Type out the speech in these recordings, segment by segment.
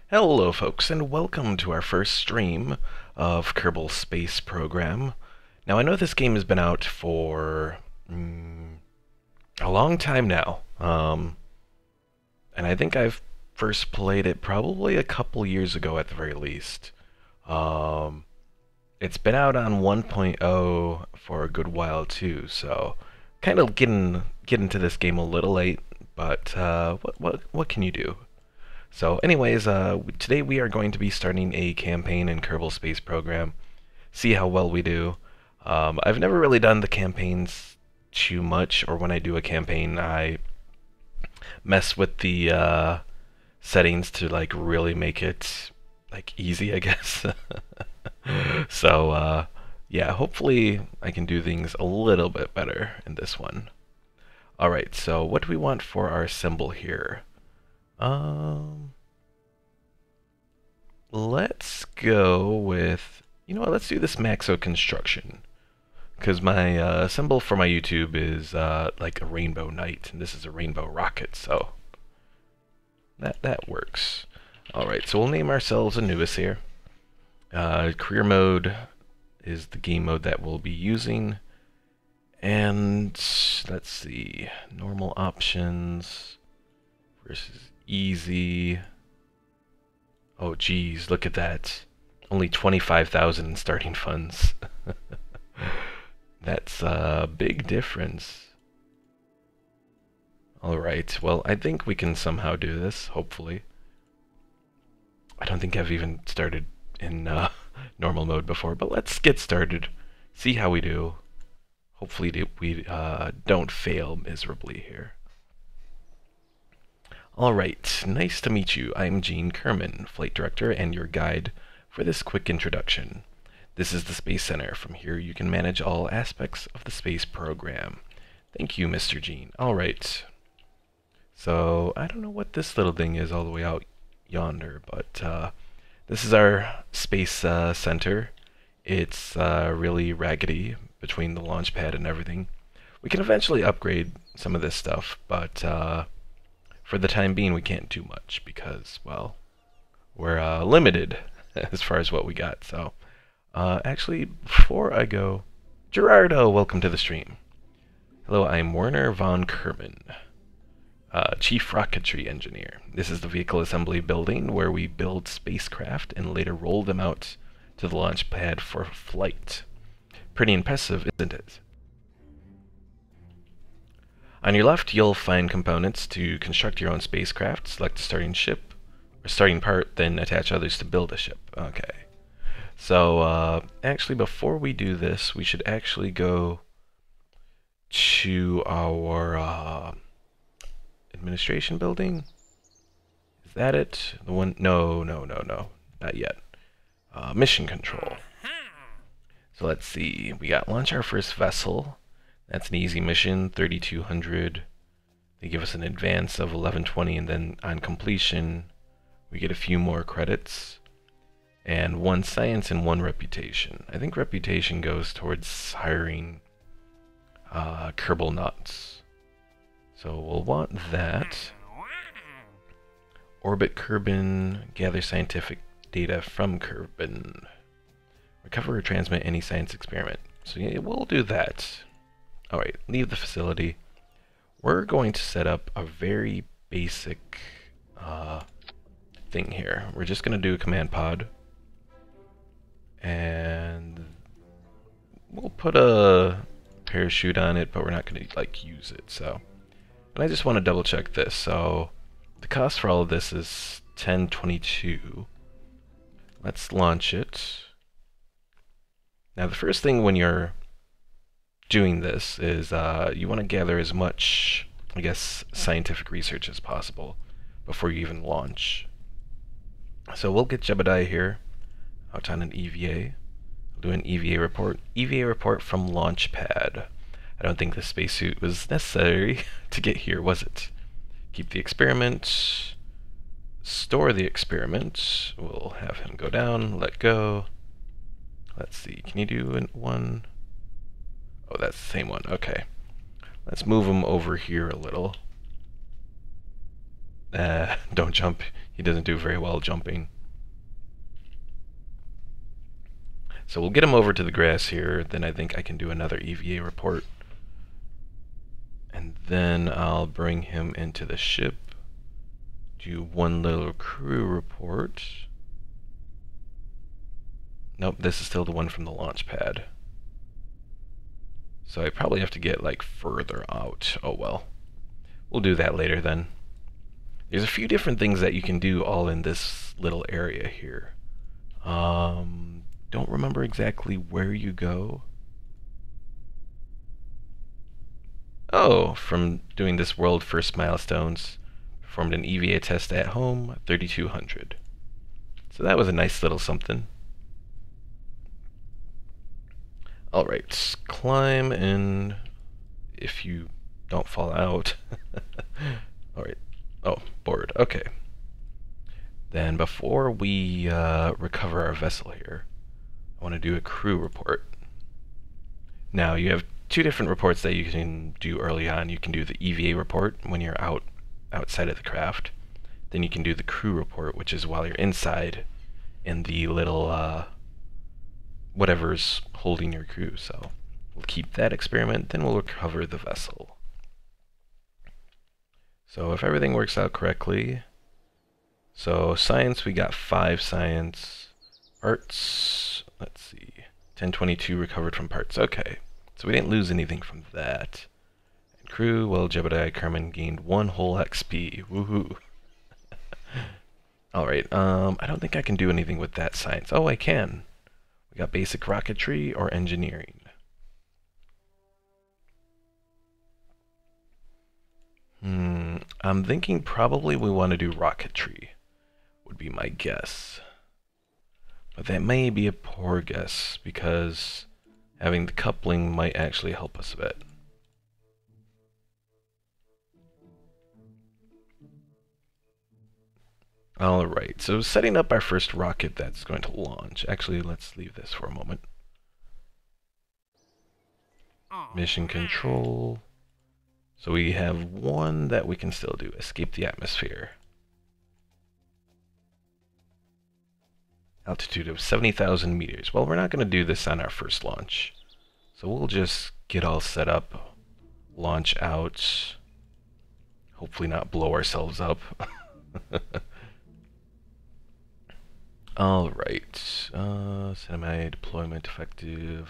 Hello folks, and welcome to our first stream of Kerbal Space Program. Now I know this game has been out for a long time now, and I think I've first played it probably a couple years ago at the very least. It's been out on 1.0 for a good while too, so kind of getting to this game a little late, but what can you do? So anyways, today we are going to be starting a campaign in Kerbal Space Program, see how well we do. I've never really done the campaigns too much, or when I do a campaign, I mess with the settings to like really make it like easy, I guess. So yeah, hopefully I can do things a little bit better in this one. Alright, so what do we want for our symbol here? Let's go with, you know what, let's do this Maxo construction. Because my symbol for my YouTube is like a rainbow knight, and this is a rainbow rocket, so that works. Alright, so we'll name ourselves Anubis here. Career mode is the game mode that we'll be using. And let's see, normal options versus easy. Oh geez, look at that. Only 25,000 in starting funds. That's a big difference. Alright, well I think we can somehow do this, hopefully. I don't think I've even started in normal mode before, but let's get started. See how we do. Hopefully we don't fail miserably here. Alright, nice to meet you. I'm Gene Kerman, Flight Director and your guide for this quick introduction. This is the Space Center. From here you can manage all aspects of the space program. Thank you, Mr. Gene. Alright. So, I don't know what this little thing is all the way out yonder, but this is our Space Center. It's really raggedy between the launch pad and everything. We can eventually upgrade some of this stuff, but for the time being we can't do much because, well, we're limited as far as what we got. So, actually, before I go, Gerardo, welcome to the stream. Hello, I'm Werner von Kerman, Chief Rocketry Engineer. This is the vehicle assembly building where we build spacecraft and later roll them out to the launch pad for flight. Pretty impressive, isn't it? On your left, you'll find components to construct your own spacecraft. Select a starting ship, or starting part, then attach others to build a ship. Okay. So, actually, before we do this, we should actually go to our administration building. Is that it? The one? No, not yet. Mission control. So let's see. We got launch our first vessel. That's an easy mission, 3,200. They give us an advance of 1120, and then on completion, we get a few more credits. And 1 science and 1 reputation. I think reputation goes towards hiring Kerbal nuts. So we'll want that. Orbit Kerbin, gather scientific data from Kerbin. Recover or transmit any science experiment. So yeah, we'll do that. Alright, leave the facility. We're going to set up a very basic thing here. We're just going to do a command pod. And we'll put a parachute on it, but we're not going to like use it. So, and I just want to double check this. So the cost for all of this is 1022. Let's launch it. Now the first thing when you're doing this is you want to gather as much, I guess, scientific research as possible before you even launch. So we'll get Jebediah here out on an EVA. We'll do an EVA report. EVA report from launch pad. I don't think the spacesuit was necessary to get here, was it? Keep the experiment. Store the experiment. We'll have him go down, let go. Let's see, can you do one? Oh, that's the same one. Okay. Let's move him over here a little. Don't jump. He doesn't do very well jumping. So we'll get him over to the grass here, then I think I can do another EVA report. And then I'll bring him into the ship, do one little crew report. Nope, this is still the one from the launch pad. So I probably have to get like further out. Oh well. We'll do that later then. There's a few different things that you can do all in this little area here. Don't remember exactly where you go. Oh, from doing this world first milestones, performed an EVA test at home, 3200. So that was a nice little something. Alright, climb in if you don't fall out. Alright, oh, board, okay. Then before we recover our vessel here, I want to do a crew report. Now you have two different reports that you can do early on. You can do the EVA report when you're outside of the craft. Then you can do the crew report, which is while you're inside in the little whatever's holding your crew. So we'll keep that experiment, then we'll recover the vessel. So if everything works out correctly, so science, we got 5 science. Parts, let's see, 1022 recovered from parts. Okay, so we didn't lose anything from that. And crew, well, Jebediah Kerman gained 1 whole XP. Woohoo! Alright, I don't think I can do anything with that science. Oh, I can. We got basic rocketry or engineering. I'm thinking probably we want to do rocketry, would be my guess. But that may be a poor guess, because having the coupling might actually help us a bit. Alright, so setting up our first rocket that's going to launch. Actually, let's leave this for a moment. Mission control. So we have one that we can still do, escape the atmosphere. Altitude of 70,000 meters. Well, we're not going to do this on our first launch. So we'll just get all set up, launch out, hopefully not blow ourselves up. Alright, semi-deployment effective.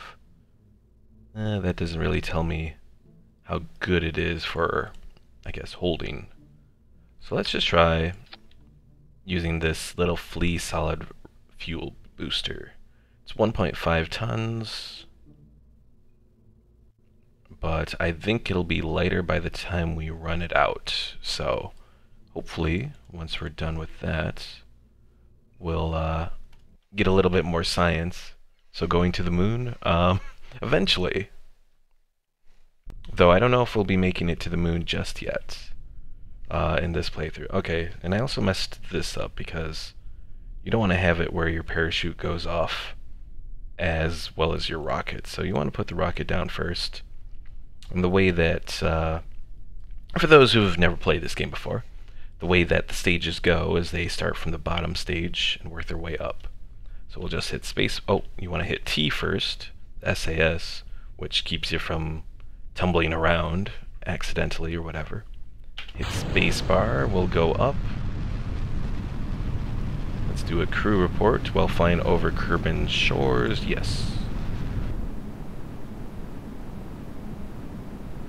That doesn't really tell me how good it is for, I guess, holding. So let's just try using this little flea solid fuel booster. It's 1.5 tons, but I think it'll be lighter by the time we run it out. So hopefully, once we're done with that, we'll get a little bit more science. So going to the moon, eventually. Though I don't know if we'll be making it to the moon just yet in this playthrough. Okay, and I also messed this up because you don't want to have it where your parachute goes off as well as your rocket. So you want to put the rocket down first. And the way that, for those who have never played this game before, the way that the stages go is they start from the bottom stage and work their way up. So we'll just hit space. Oh, you want to hit T first, SAS, which keeps you from tumbling around accidentally or whatever. Hit spacebar, we'll go up. Let's do a crew report while flying over Kerbal shores. Yes.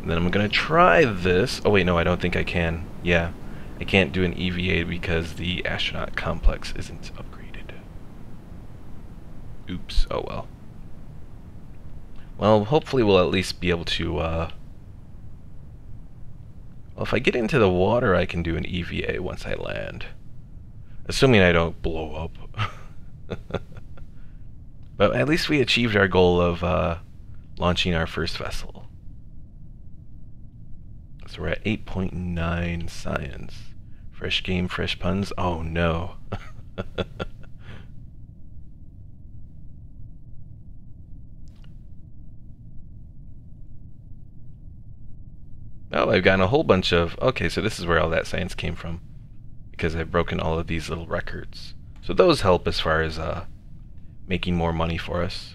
And then I'm gonna try this. Oh wait, no, I don't think I can. Yeah, I can't do an EVA because the astronaut complex isn't upgraded. Oops, oh well. Well, hopefully we'll at least be able to, well, if I get into the water, I can do an EVA once I land. Assuming I don't blow up. But at least we achieved our goal of launching our first vessel. So we're at 8.9 science. Fresh game, fresh puns. Oh no. Oh, I've gotten a whole bunch of... Okay, so this is where all that science came from. because I've broken all of these little records. So those help as far as making more money for us.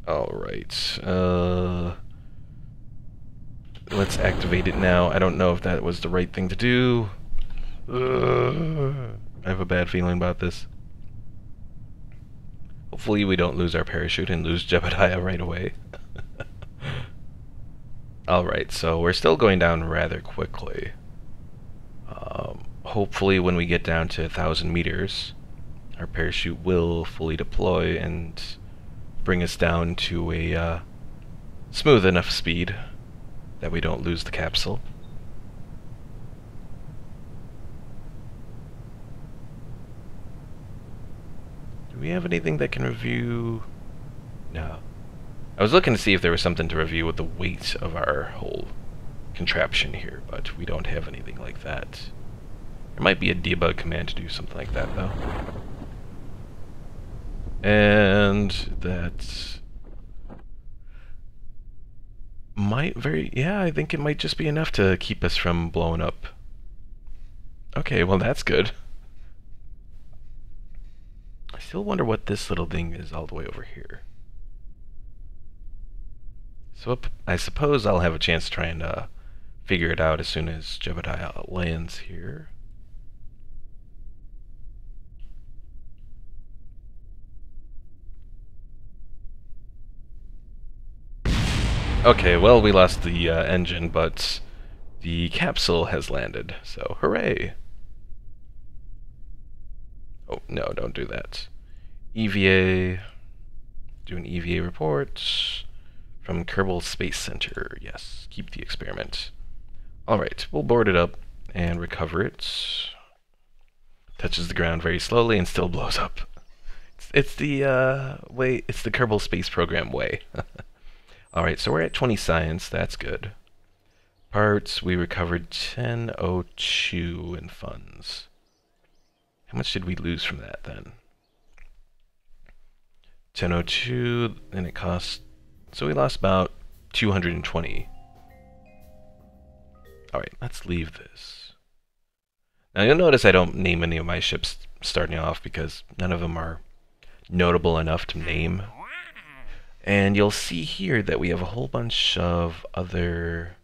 Alright, let's activate it now. I don't know if that was the right thing to do. I have a bad feeling about this. Hopefully we don't lose our parachute and lose Jebediah right away. Alright, so we're still going down rather quickly. Hopefully when we get down to 1,000 meters, our parachute will fully deploy and bring us down to a smooth enough speed that we don't lose the capsule. Do we have anything that can review? No. I was looking to see if there was something to review with the weight of our whole contraption here, but we don't have anything like that. There might be a debug command to do something like that, though. And that might yeah, I think it might just be enough to keep us from blowing up. Okay, well that's good. I still wonder what this little thing is all the way over here. So I suppose I'll have a chance to try and figure it out as soon as Jebediah lands here. Okay, well, we lost the engine, but the capsule has landed, so hooray! Oh, no, don't do that. EVA, do an EVA report from Kerbal Space Center. Yes, keep the experiment. Alright, we'll board it up and recover it. Touches the ground very slowly and still blows up. It's the way, it's the Kerbal Space Program way. Alright, so we're at 20 science, that's good. Parts, we recovered 1002 in funds. How much did we lose from that then? 1002, and it cost, so we lost about 220. Alright, let's leave this. Now you'll notice I don't name any of my ships starting off because none of them are notable enough to name. And you'll see here that we have a whole bunch of other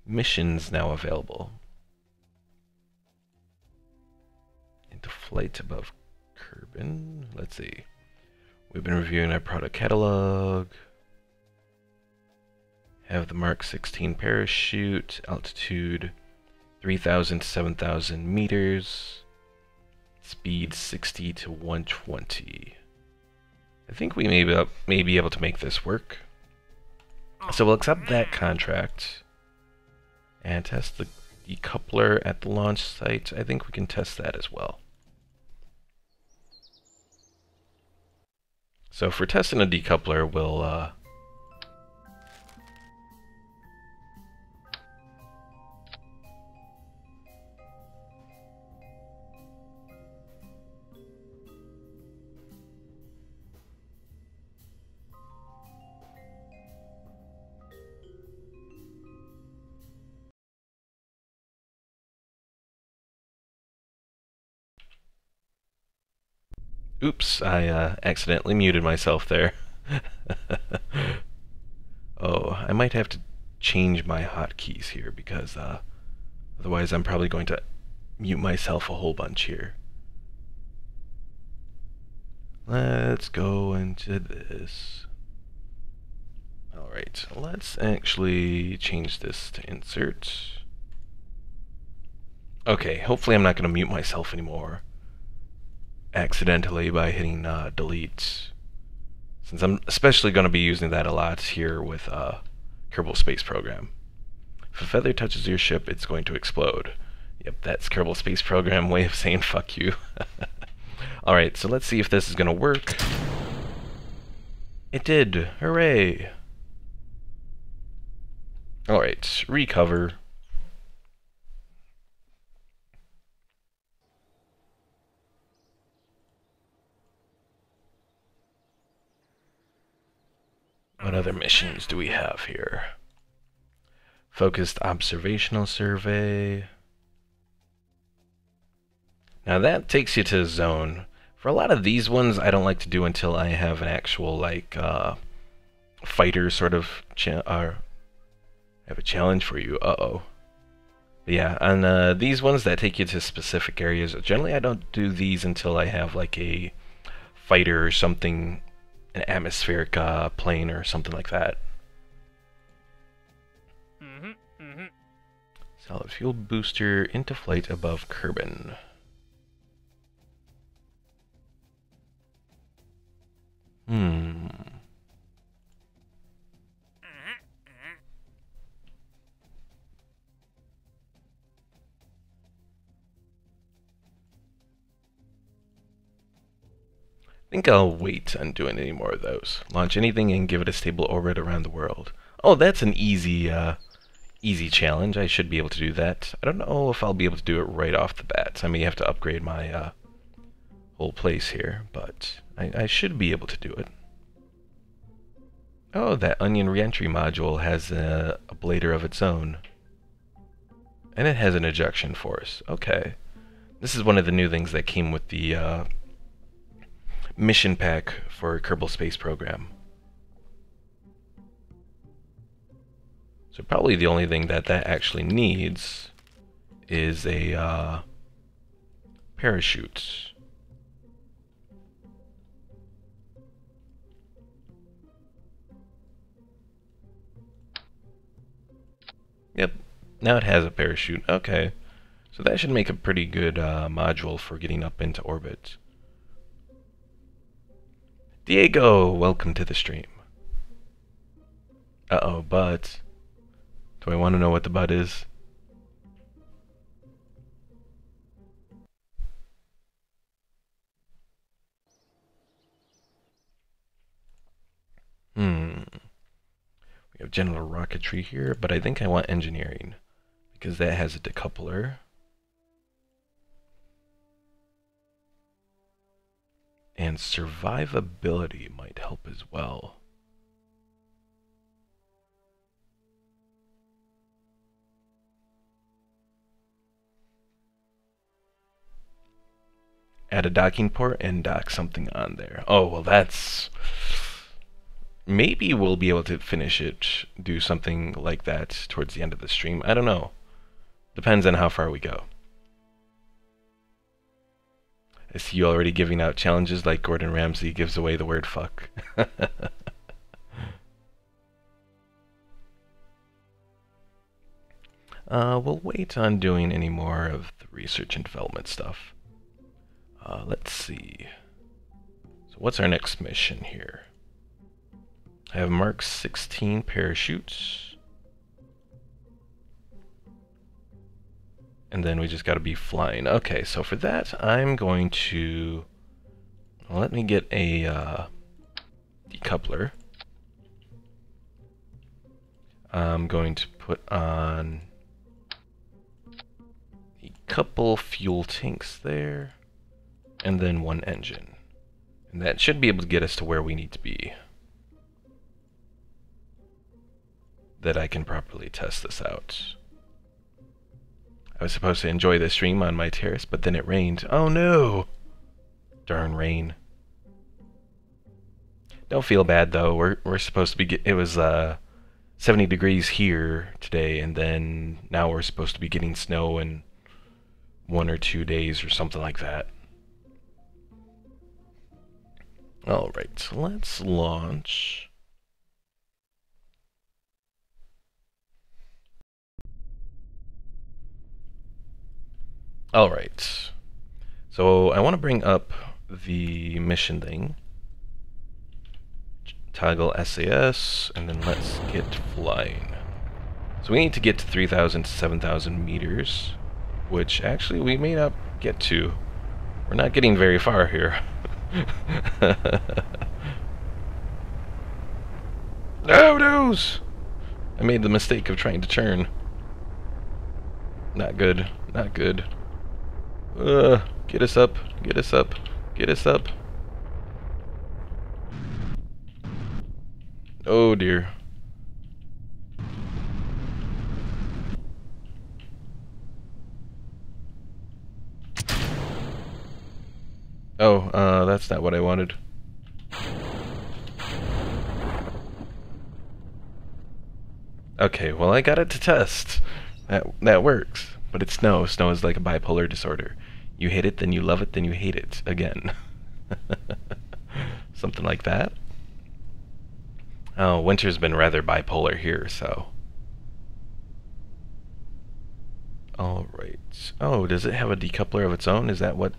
missions now available. Into flight above Kerbal. Let's see. We've been reviewing our product catalog. Have the Mark 16 parachute, altitude 3,000 to 7,000 meters, speed 60 to 120. I think we may be able to make this work. So we'll accept that contract and test the decoupler at the launch site. I think we can test that as well. So if we're testing a decoupler, we'll oops, I accidentally muted myself there. Oh, I might have to change my hotkeys here because otherwise I'm probably going to mute myself a whole bunch here. Let's go into this. Alright, let's actually change this to insert. Okay, hopefully I'm not going to mute myself anymore accidentally by hitting delete, since I'm especially going to be using that a lot here with Kerbal Space Program. If a feather touches your ship, it's going to explode. Yep, that's Kerbal Space Program way of saying fuck you. Alright, so let's see if this is going to work. It did! Hooray! Alright, recover. What other missions do we have here? Focused observational survey. Now that takes you to a zone. For a lot of these ones, I don't like to do until I have an actual, like, fighter sort of I have a challenge for you. Uh-oh. Yeah, on these ones that take you to specific areas, generally I don't do these until I have like a fighter or something, an atmospheric plane or something like that. Solid fuel booster into flight above Kerbal. I think I'll wait on doing any more of those. Launch anything and give it a stable orbit around the world. Oh, that's an easy, easy challenge. I should be able to do that. I don't know if I'll be able to do it right off the bat. I may have to upgrade my whole place here, but I should be able to do it. Oh, that onion reentry module has a blader of its own. And it has an ejection force. Okay. This is one of the new things that came with the mission pack for Kerbal Space Program. So probably the only thing that actually needs is a parachute. Yep, now it has a parachute. Okay, so that should make a pretty good module for getting up into orbit. Diego, welcome to the stream. Uh-oh, but... do I want to know what the but is? We have general rocketry here, but I think I want engineering, because that has a decoupler. And survivability might help as well. Add a docking port and dock something on there. Oh, well that's... maybe we'll be able to finish it, do something like that towards the end of the stream. I don't know. Depends on how far we go. I see you already giving out challenges like Gordon Ramsay gives away the word fuck. We'll wait on doing any more of the research and development stuff. Let's see. So what's our next mission here? I have Mark 16 parachutes. And then we just gotta be flying. Okay, so for that, I'm going to... let me get a decoupler. I'm going to put on a couple fuel tanks there, and then one engine. And that should be able to get us to where we need to be. That I can properly test this out. I was supposed to enjoy this stream on my terrace, but then it rained. Oh no! Darn rain. Don't feel bad though. We're supposed to be it was 70 degrees here today, and then now we're supposed to be getting snow in 1 or 2 days or something like that. Alright, so let's launch. Alright, so I want to bring up the mission thing. Toggle SAS, and then let's get flying. So we need to get to 3,000 to 7,000 meters, which actually we may not get to. We're not getting very far here. No, noes! I made the mistake of trying to turn. Not good, not good. Get us up, get us up, get us up. Oh dear. Oh, that's not what I wanted. Okay, well I got it to test. That works. But it's snow. Snow is like a bipolar disorder. You hate it, then you love it, then you hate it again. Something like that. Oh, winter's been rather bipolar here, so. Alright. Oh, does it have a decoupler of its own? Is that what?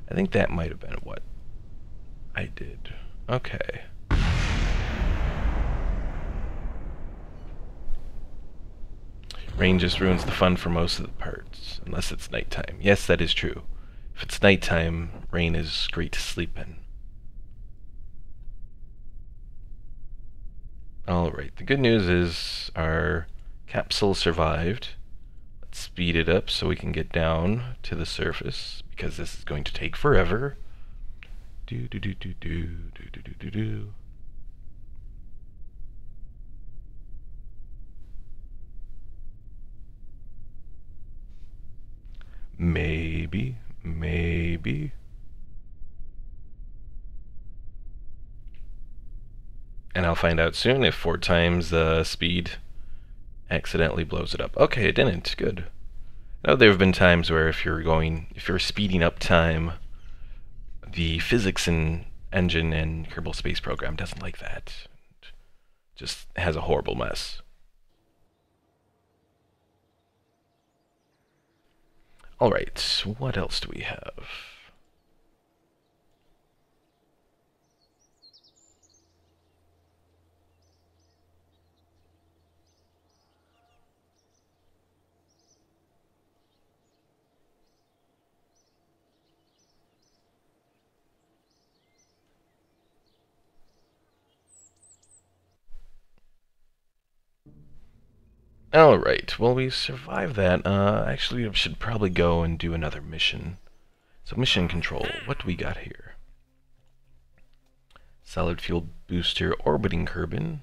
I think that might have been what I did. Okay. Rain just ruins the fun for most of the parts, unless it's nighttime. Yes, that is true. If it's nighttime, rain is great to sleep in. Alright, the good news is our capsule survived. Let's speed it up so we can get down to the surface, because this is going to take forever. Do do do do do do do do do do. Maybe, maybe. And I'll find out soon if 4 times the speed accidentally blows it up. Okay, it didn't. Good. Now there have been times where if you're speeding up time, the physics and engine and Kerbal Space Program doesn't like that. It just has a horrible mess. Alright, what else do we have? Alright, well we survived that. Actually I should probably go and do another mission. So mission control, what do we got here? Solid fuel booster orbiting Kerbin.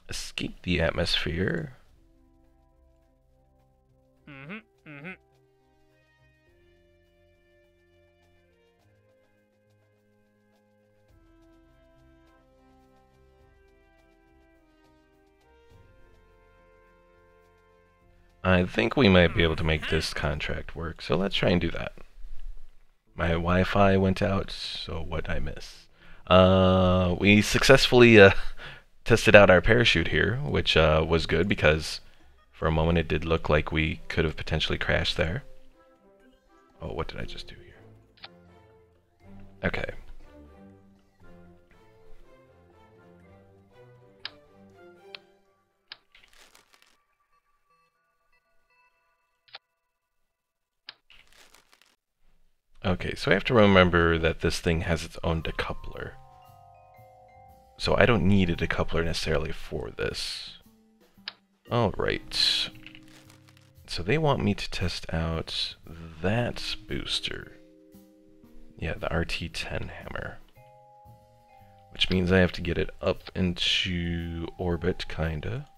Escape the atmosphere. I think we might be able to make this contract work, so let's try and do that. My Wi-Fi went out, so what did I miss? We successfully tested out our parachute here, which was good because for a moment it did look like we could have potentially crashed there. Oh, what did I just do here? Okay. Okay, so I have to remember that this thing has its own decoupler. So I don't need a decoupler necessarily for this. Alright. So they want me to test out that booster. Yeah, the RT-10 hammer. Which means I have to get it up into orbit, kinda.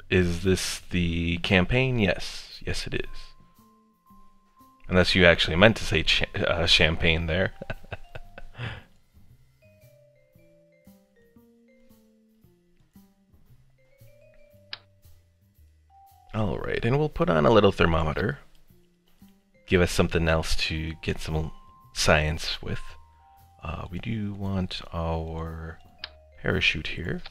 Is this the campaign? Yes. Yes, it is. Unless you actually meant to say champagne there. Alright, and we'll put on a little thermometer. Give us something else to get some science with. We do want our parachute here.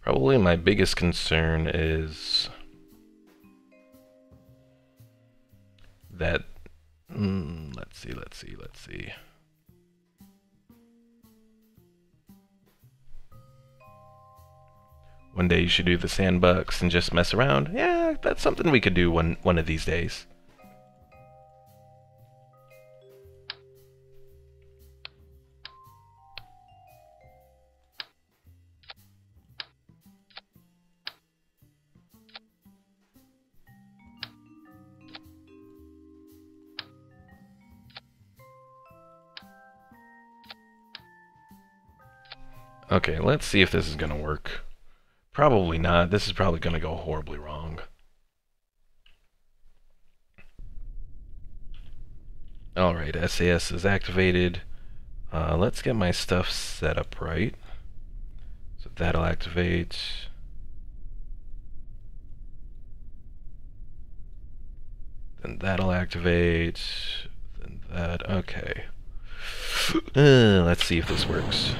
Probably my biggest concern is that, let's see. One day you should do the sandbox and just mess around. Yeah, that's something we could do one of these days. Okay, let's see if this is gonna work. Probably not. This is probably gonna go horribly wrong. Alright, SAS is activated. Let's get my stuff set up right. So that'll activate. Then that'll activate. Then that. Okay. Let's see if this works.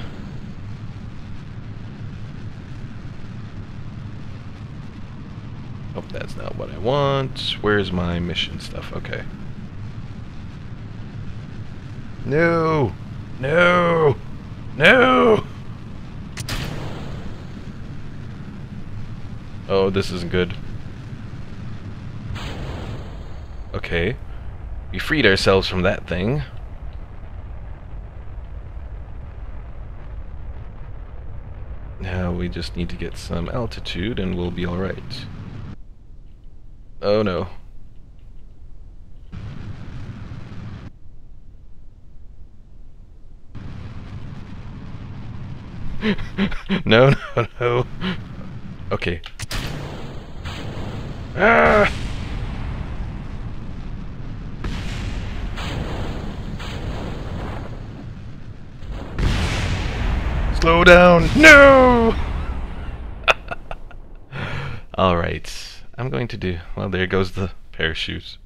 Oh, that's not what I want. Where's my mission stuff? Okay. No! No! No! Oh, this isn't good. Okay. We freed ourselves from that thing. Now we just need to get some altitude and we'll be alright. Oh no. No, no, no. Okay. Ah! Slow down! No! Alright. I'm going to do... Well, there goes the parachute.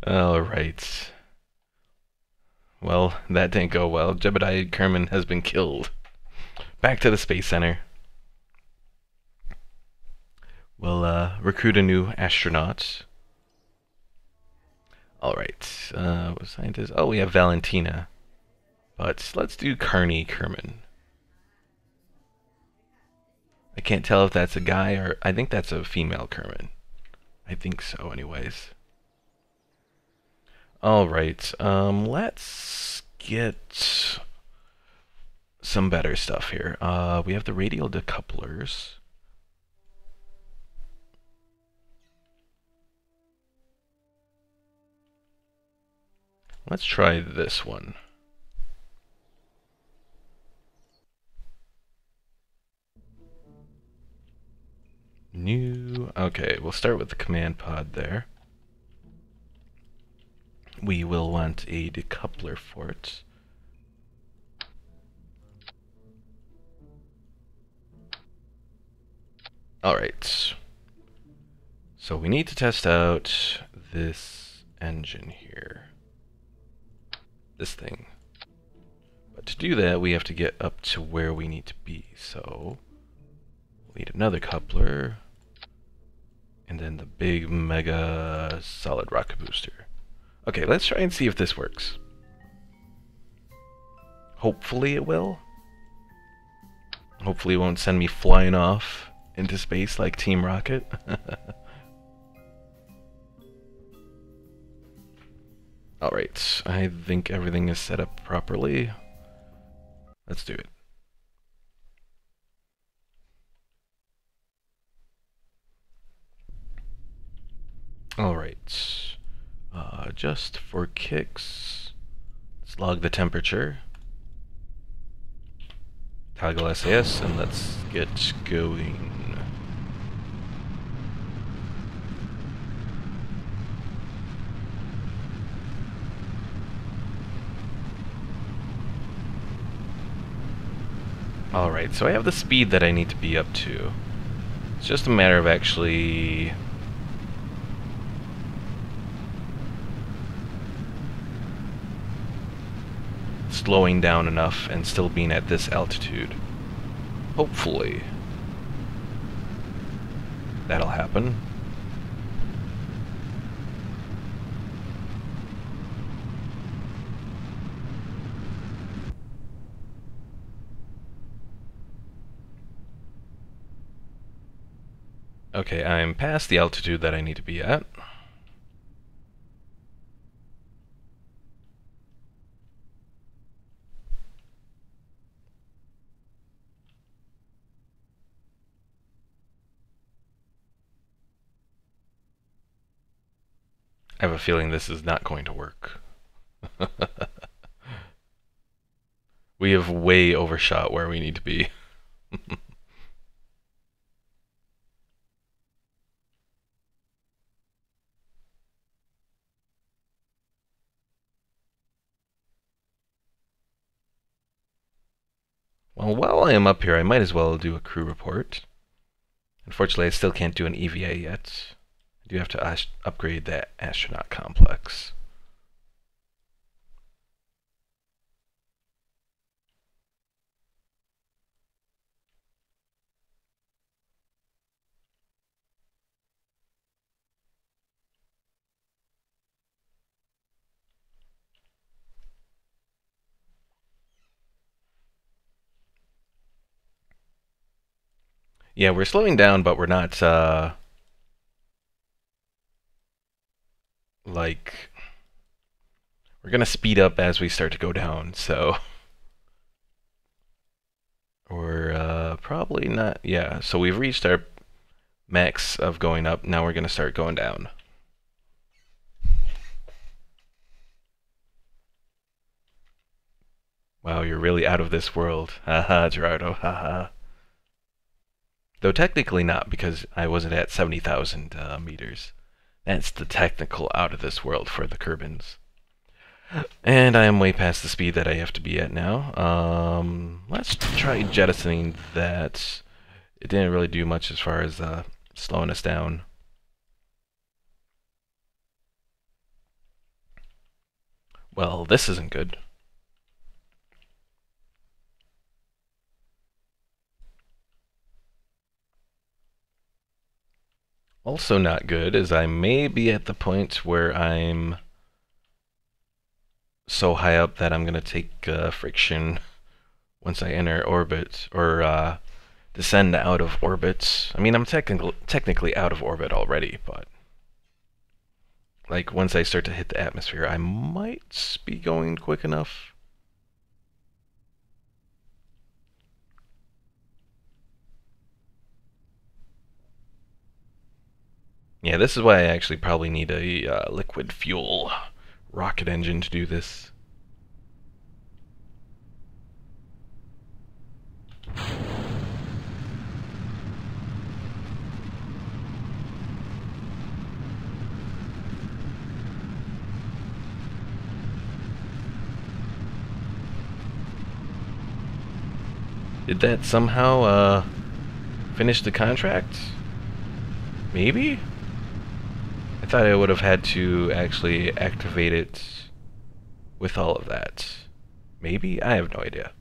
Alright. Well, that didn't go well. Jebediah Kerman has been killed. Back to the Space Center. We'll recruit a new astronaut. Alright. What scientist? Oh, we have Valentina. But let's do Carney Kerman. I can't tell if that's a guy or... I think that's a female Kerman. I think so, anyways. Alright, let's get some better stuff here. We have the radial decouplers. Let's try this one. New... Okay, we'll start with the command pod there. We will want a decoupler for it. Alright. So we need to test out this engine here. This thing. But to do that, we have to get up to where we need to be. So we need another coupler. And then the big mega solid rocket booster. Okay, let's try and see if this works. Hopefully it will. Hopefully it won't send me flying off into space like Team Rocket. Alright, I think everything is set up properly. Let's do it. Alright. Just for kicks, let's log the temperature. Toggle SAS and let's get going. Alright, so I have the speed that I need to be up to. It's just a matter of actually slowing down enough and still being at this altitude. Hopefully that'll happen. Okay, I'm past the altitude that I need to be at. I have a feeling this is not going to work. We have way overshot where we need to be. Well, while I am up here, I might as well do a crew report. Unfortunately, I still can't do an EVA yet. I do have to upgrade that astronaut complex. Yeah, we're slowing down, but we're not, like... We're gonna speed up as we start to go down, so... We're, probably not... Yeah, so we've reached our max of going up. Now we're gonna start going down. Wow, you're really out of this world. Haha, Gerardo, haha. Though technically not, because I wasn't at 70,000 meters. That's the technical out of this world for the Kerbins. And I am way past the speed that I have to be at now. Let's try jettisoning that. It didn't really do much as far as slowing us down. Well, this isn't good. Also not good is I may be at the point where I'm so high up that I'm going to take friction once I enter orbit, or descend out of orbit. I mean, I'm technically out of orbit already, but like once I start to hit the atmosphere, I might be going quick enough. Yeah, this is why I actually probably need a liquid fuel rocket engine to do this. Did that somehow finish the contract? Maybe? I thought I would have had to actually activate it with all of that. Maybe? I have no idea.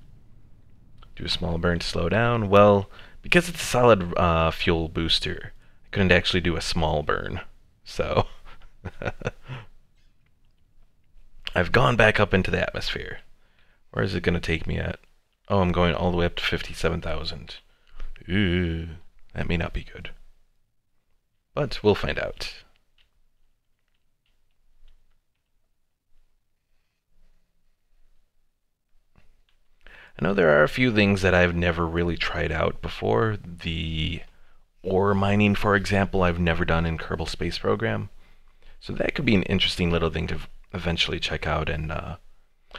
Do a small burn to slow down. Well, because it's a solid fuel booster, I couldn't actually do a small burn. So, I've gone back up into the atmosphere. Where is it going to take me at? Oh, I'm going all the way up to 57,000. Ooh, that may not be good. But we'll find out. I know there are a few things that I've never really tried out before. The ore mining, for example, I've never done in Kerbal Space Program. So that could be an interesting little thing to eventually check out, and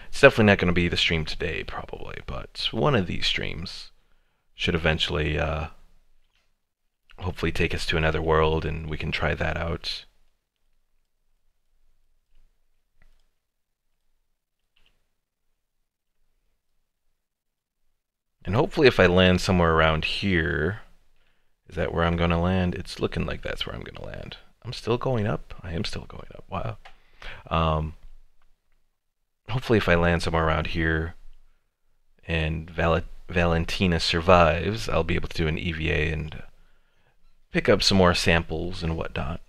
it's definitely not going to be the stream today, probably, but one of these streams should eventually hopefully take us to another world and we can try that out. And hopefully if I land somewhere around here, is that where I'm going to land? It's looking like that's where I'm going to land. I'm still going up? I am still going up. Wow. Hopefully if I land somewhere around here and Valentina survives, I'll be able to do an EVA and pick up some more samples and whatnot.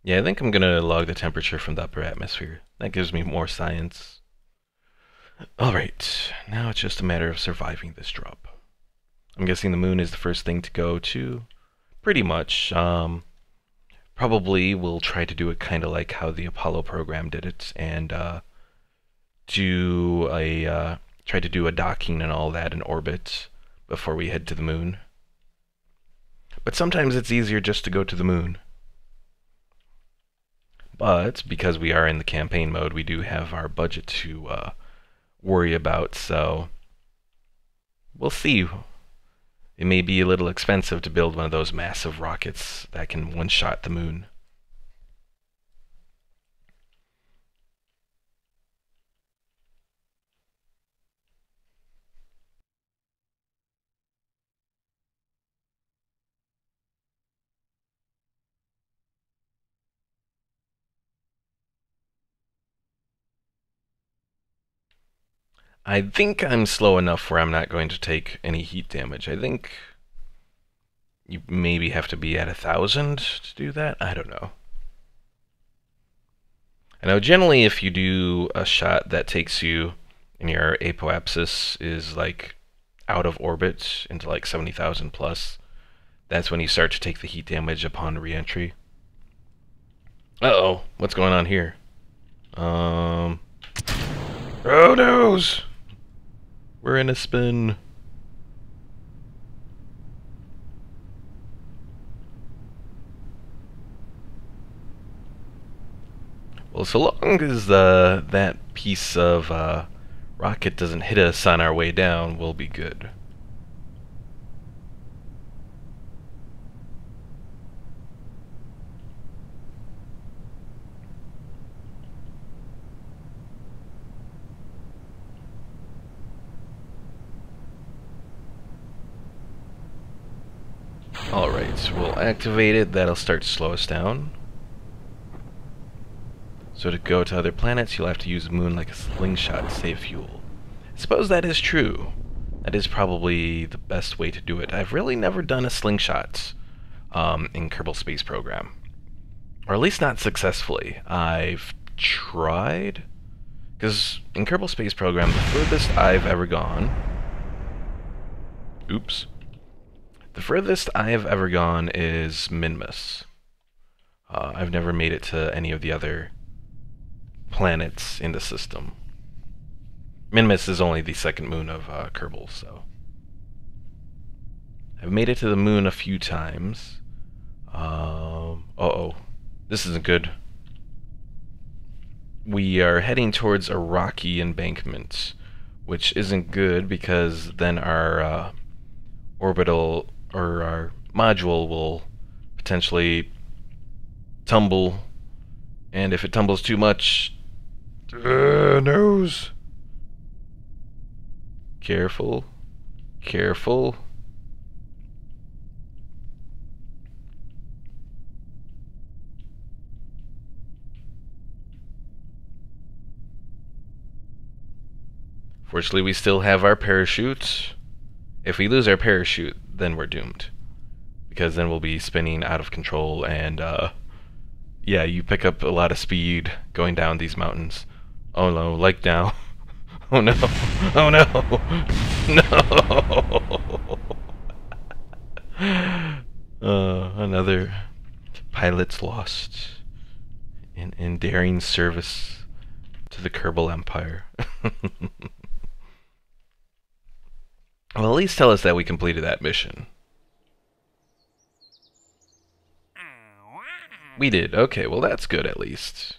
Yeah, I think I'm going to log the temperature from the upper atmosphere. That gives me more science. Alright, now it's just a matter of surviving this drop. I'm guessing the moon is the first thing to go to. Pretty much. Probably we'll try to do it kind of like how the Apollo program did it, and try to do a docking and all that in orbit before we head to the moon. But sometimes it's easier just to go to the moon. But because we are in the campaign mode, we do have our budget to worry about, so we'll see. It may be a little expensive to build one of those massive rockets that can one-shot the moon. I think I'm slow enough where I'm not going to take any heat damage. I think you maybe have to be at 1,000 to do that? I don't know. I know generally if you do a shot that takes you and your apoapsis is like out of orbit into like 70,000 plus, that's when you start to take the heat damage upon re-entry. Uh-oh, what's going on here? Oh noes! We're in a spin. Well, so long as that piece of rocket doesn't hit us on our way down, we'll be good. Alright, so we'll activate it. That'll start to slow us down. So to go to other planets, you'll have to use the moon like a slingshot to save fuel. I suppose that is true. That is probably the best way to do it. I've really never done a slingshot in Kerbal Space Program. Or at least not successfully. I've tried. Because in Kerbal Space Program, the furthest I've ever gone... Oops. The furthest I have ever gone is Minmus. I've never made it to any of the other planets in the system. Minmus is only the second moon of Kerbal, so... I've made it to the moon a few times. Uh-oh. This isn't good. We are heading towards a rocky embankment, which isn't good because then our orbital, or our module will potentially tumble, and if it tumbles too much... nose! Careful. Careful. Fortunately, we still have our parachute. If we lose our parachute, then we're doomed. Because then we'll be spinning out of control, and, yeah, you pick up a lot of speed going down these mountains. Oh no, like now. Oh no. Oh no. No. Another pilot's lost in daring service to the Kerbal Empire. Well, at least tell us that we completed that mission. We did. Okay, well that's good at least.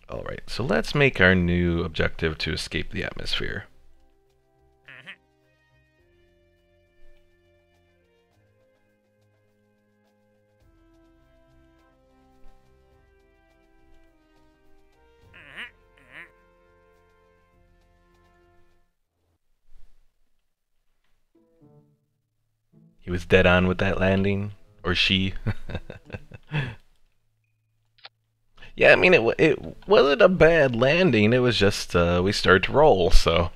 Alright, so let's make our new objective to escape the atmosphere. He was dead on with that landing. Or she. Yeah, I mean, it wasn't a bad landing. It was just, we started to roll, so...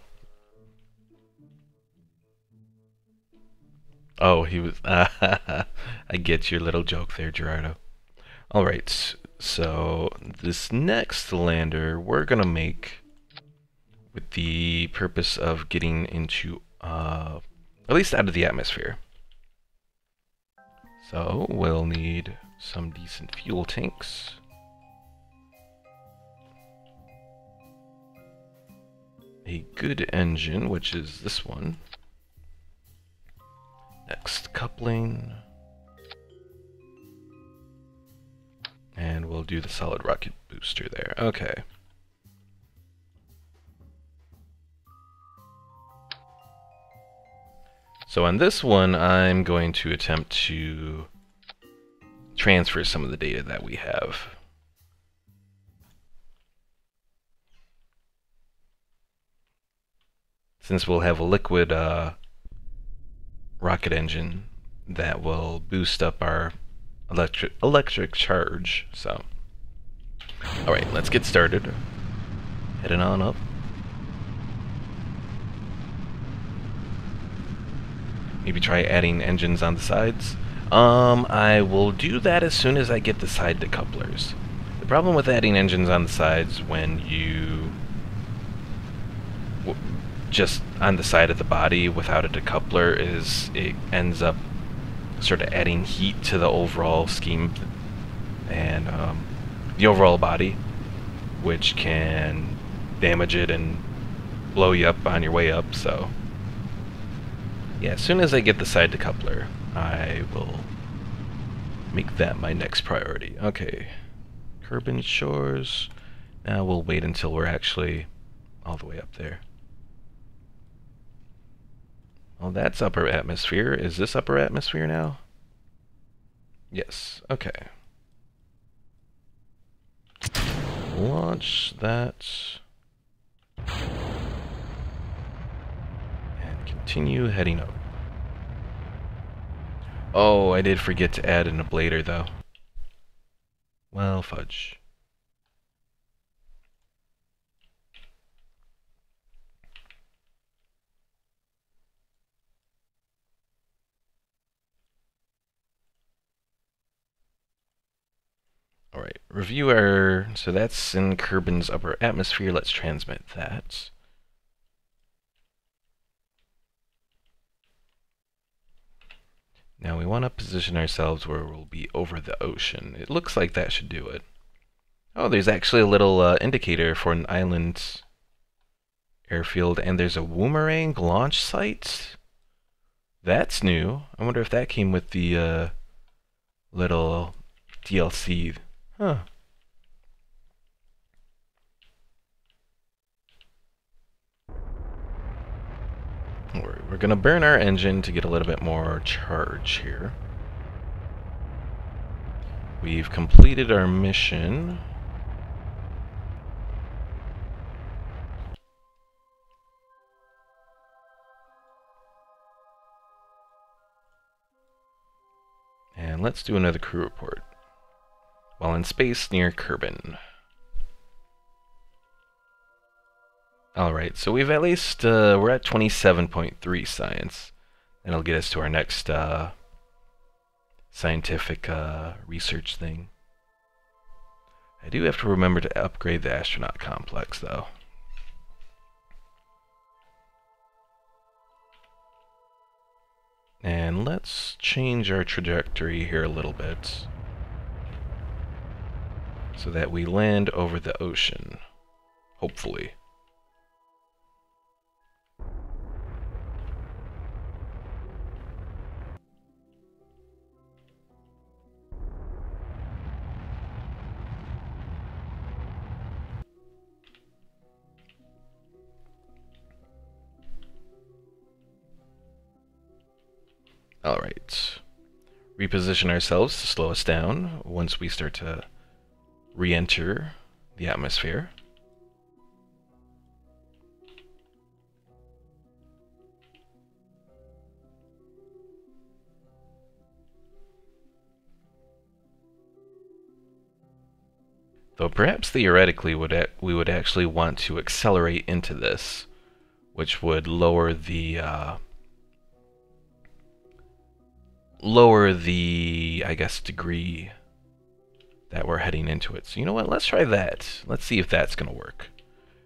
Oh, he was... I get your little joke there, Gerardo. Alright, so this next lander we're gonna make with the purpose of getting into, at least out of the atmosphere. So, we'll need some decent fuel tanks. a good engine, which is this one. Next, coupling. And we'll do the solid rocket booster there. Okay. So on this one, I'm going to attempt to transfer some of the data that we have. Since we'll have a liquid rocket engine that will boost up our electric charge. So, all right, let's get started. Heading on up. Maybe try adding engines on the sides. I will do that as soon as I get the side decouplers. The problem with adding engines on the sides when you just on the side of the body without a decoupler is it ends up sort of adding heat to the overall scheme and the overall body, which can damage it and blow you up on your way up. So yeah, as soon as I get the side decoupler, I will make that my next priority. Okay, Kerbal Shores. Now we'll wait until we're actually all the way up there. Well, that's upper atmosphere. Is this upper atmosphere now? Yes, okay. Launch that. And continue heading up. Oh, I did forget to add an ablator, though. Well, fudge. Alright, review our... So that's in Kerbal's upper atmosphere. Let's transmit that. Now we want to position ourselves where we'll be over the ocean. It looks like that should do it. Oh, there's actually a little indicator for an island airfield, and there's a boomerang launch site. That's new. I wonder if that came with the little DLC. Huh. We're gonna burn our engine to get a little bit more charge here. We've completed our mission. And let's do another crew report. While in space near Kerbal. Alright, so we've at least, we're at 27.3 science. That'll get us to our next scientific research thing. I do have to remember to upgrade the astronaut complex, though. And let's change our trajectory here a little bit, so that we land over the ocean, hopefully. Alright. Reposition ourselves to slow us down once we start to re-enter the atmosphere. Though perhaps theoretically we would actually want to accelerate into this, which would lower the I guess, degree that we're heading into it. So you know what? Let's try that. Let's see if that's going to work.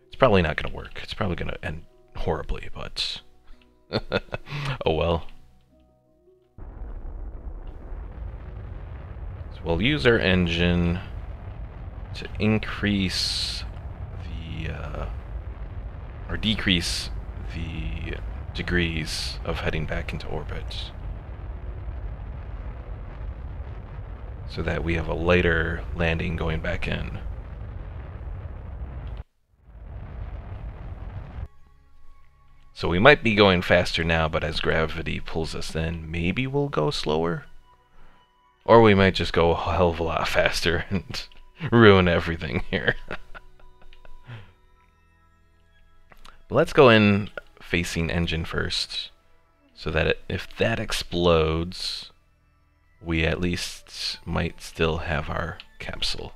It's probably not going to work. It's probably going to end horribly, but oh well. So we'll use our engine to increase the or decrease the degrees of heading back into orbit, so that we have a lighter landing going back in. So we might be going faster now, but as gravity pulls us in, maybe we'll go slower? Or we might just go a hell of a lot faster and ruin everything here. But let's go in facing engine first, so that if that explodes, we at least might still have our capsule.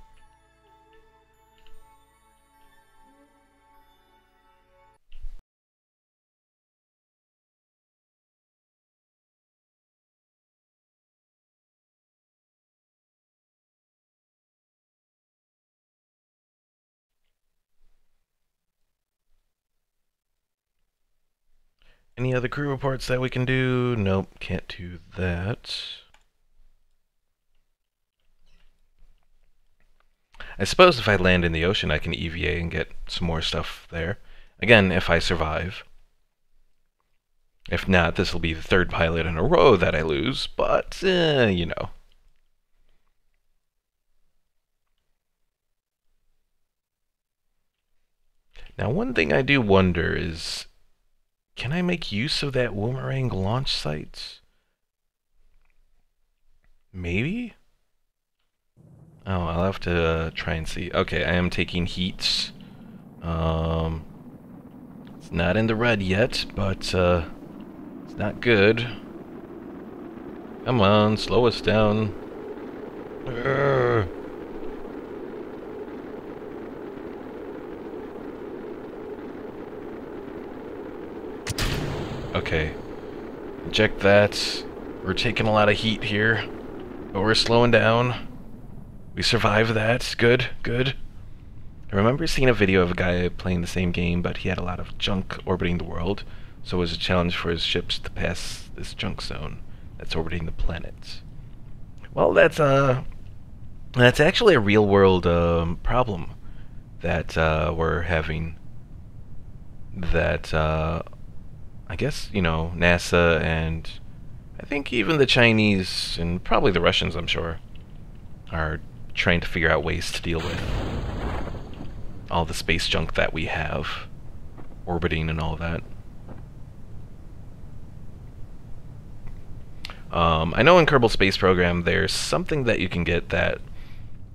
Any other crew reports that we can do? Nope, can't do that. I suppose if I land in the ocean, I can EVA and get some more stuff there. Again, if I survive. If not, this will be the third pilot in a row that I lose, but, you know. Now, one thing I do wonder is, can I make use of that Boomerang launch site? Maybe? Oh, I'll have to try and see. Okay, I am taking heat. It's not in the red yet, but it's not good. Come on, slow us down. Urgh. Okay, eject that. We're taking a lot of heat here, but we're slowing down. We survived that. Good, good. I remember seeing a video of a guy playing the same game, but he had a lot of junk orbiting the world, so it was a challenge for his ships to pass this junk zone that's orbiting the planet. Well, that's actually a real-world problem that we're having. That I guess, you know, NASA and I think even the Chinese and probably the Russians, I'm sure, are trying to figure out ways to deal with all the space junk that we have orbiting and all that. I know in Kerbal Space Program there's something that you can get that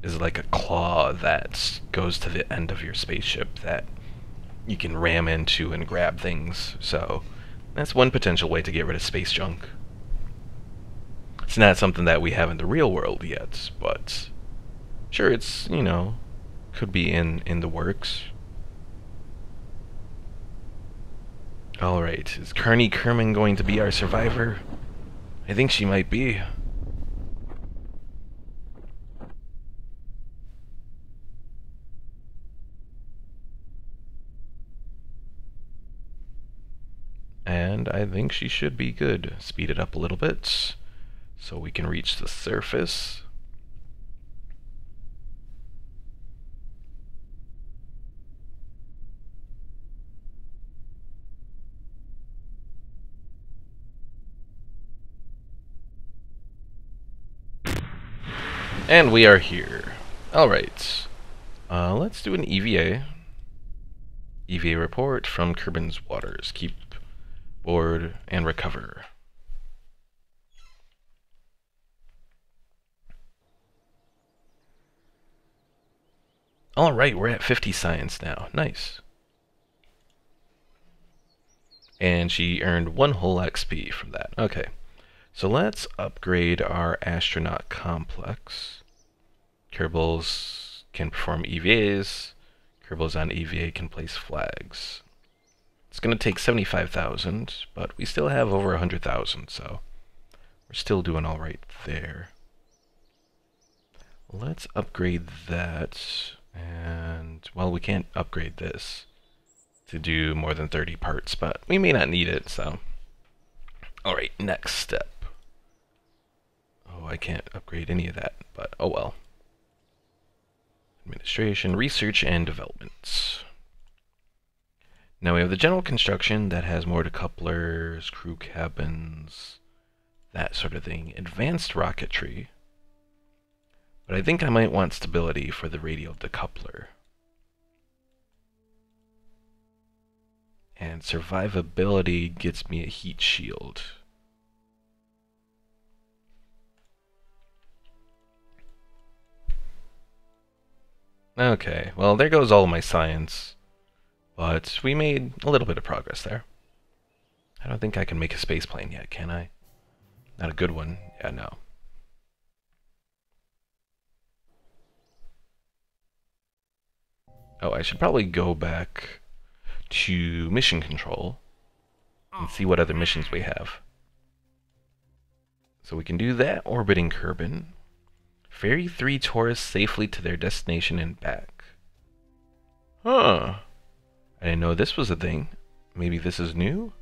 is like a claw that goes to the end of your spaceship that you can ram into and grab things, so that's one potential way to get rid of space junk. It's not something that we have in the real world yet, but sure, it's, you know, could be in the works. Alright, is Carney Kerman going to be our survivor? I think she might be. And I think she should be good. Speed it up a little bit so we can reach the surface. And we are here. Alright. Let's do an EVA. EVA report from Kerbin's waters. Keep board and recover. Alright, we're at 50 science now. Nice. And she earned 1 whole XP from that. Okay. So let's upgrade our astronaut complex. Kerbals can perform EVAs. Kerbals on EVA can place flags. It's going to take 75,000, but we still have over 100,000, so we're still doing all right there. Let's upgrade that, and, well, we can't upgrade this to do more than 30 parts, but we may not need it, so. Alright, next step. Oh, I can't upgrade any of that, but oh well. Administration, research, and development. Now we have the general construction that has more decouplers, crew cabins, that sort of thing. Advanced rocketry. But I think I might want stability for the radial decoupler. And survivability gets me a heat shield. Okay, well there goes all my science. But we made a little bit of progress there. I don't think I can make a space plane yet, can I? Not a good one. Yeah, no. Oh, I should probably go back to mission control and see what other missions we have. So we can do that, orbiting Kerbal. Ferry 3 tourists safely to their destination and back. Huh. I didn't know this was a thing. Maybe this is new?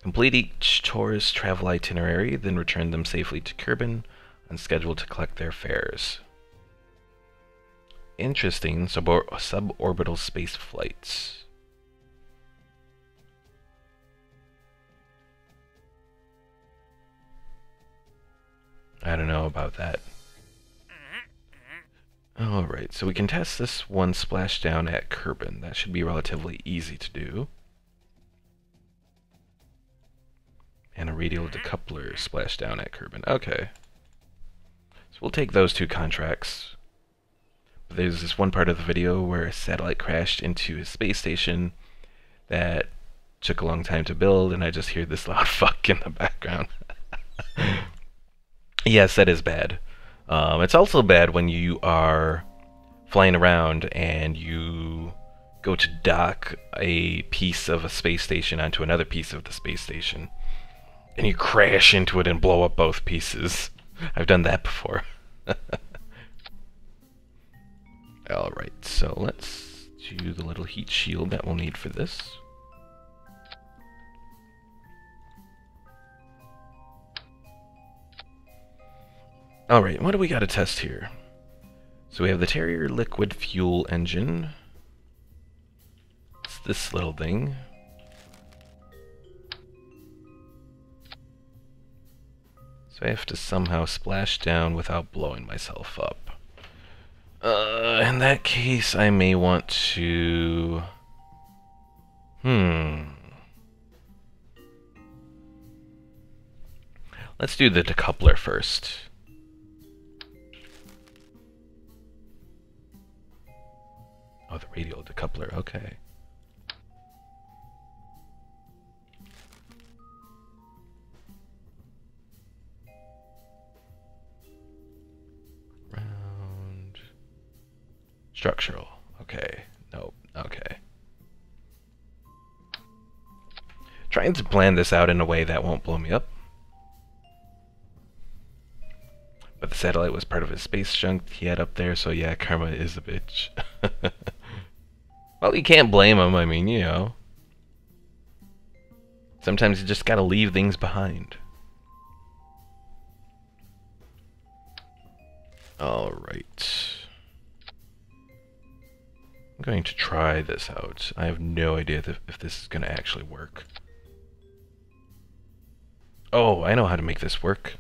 Complete each tourist travel itinerary, then return them safely to Kerbal on schedule to collect their fares. Interesting suborbital space flights. I don't know about that. Alright, so we can test this one splashdown at Kerbal. That should be relatively easy to do. And a radial decoupler splashdown at Kerbal. Okay. So we'll take those 2 contracts. But there's this one part of the video where a satellite crashed into a space station that took a long time to build, and I just hear this loud fuck in the background. Yes, that is bad. It's also bad when you are flying around and you go to dock a piece of a space station onto another piece of the space station, and you crash into it and blow up both pieces. I've done that before. Alright, so let's do the little heat shield that we'll need for this. Alright, what do we got to test here? So we have the Terrier liquid fuel engine. It's this little thing. So I have to somehow splash down without blowing myself up. In that case, I may want to... Let's do the decoupler first. Oh, the radial decoupler, okay. Round. Structural, okay. Nope, okay. Trying to plan this out in a way that won't blow me up. But the satellite was part of his space junk he had up there, so yeah, karma is a bitch. Well, you can't blame him, I mean, you know. Sometimes you just gotta leave things behind. Alright. I'm going to try this out. I have no idea if this is gonna actually work. Oh, I know how to make this work.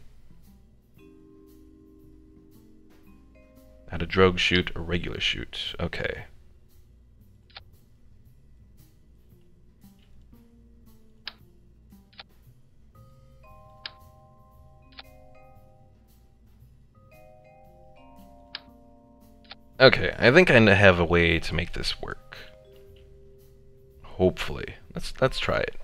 How to drogue shoot or regular shoot. Okay. Okay, I think I have a way to make this work. Hopefully. Let's try it.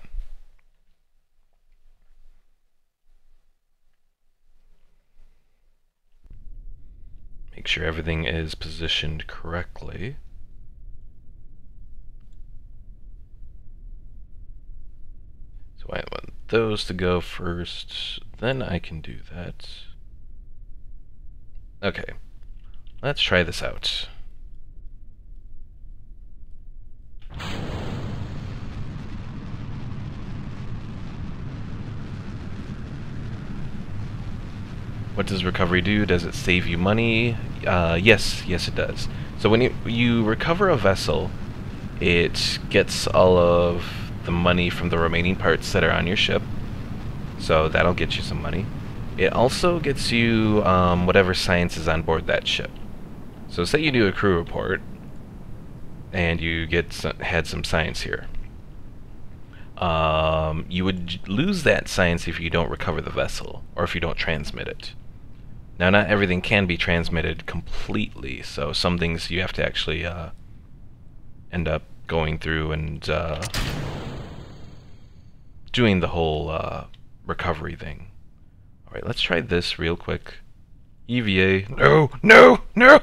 Make sure everything is positioned correctly. So I want those to go first, then I can do that. Okay, let's try this out. What does recovery do? Does it save you money? Yes it does. So when you recover a vessel, It gets all of the money from the remaining parts that are on your ship, so that'll get you some money. It also gets you whatever science is on board that ship. So say you do a crew report, and you had some science here. You would lose that science if you don't recover the vessel, or if you don't transmit it. Now, not everything can be transmitted completely, so some things you have to actually end up going through and doing the whole recovery thing. Alright, let's try this real quick. EVA. No! No! No!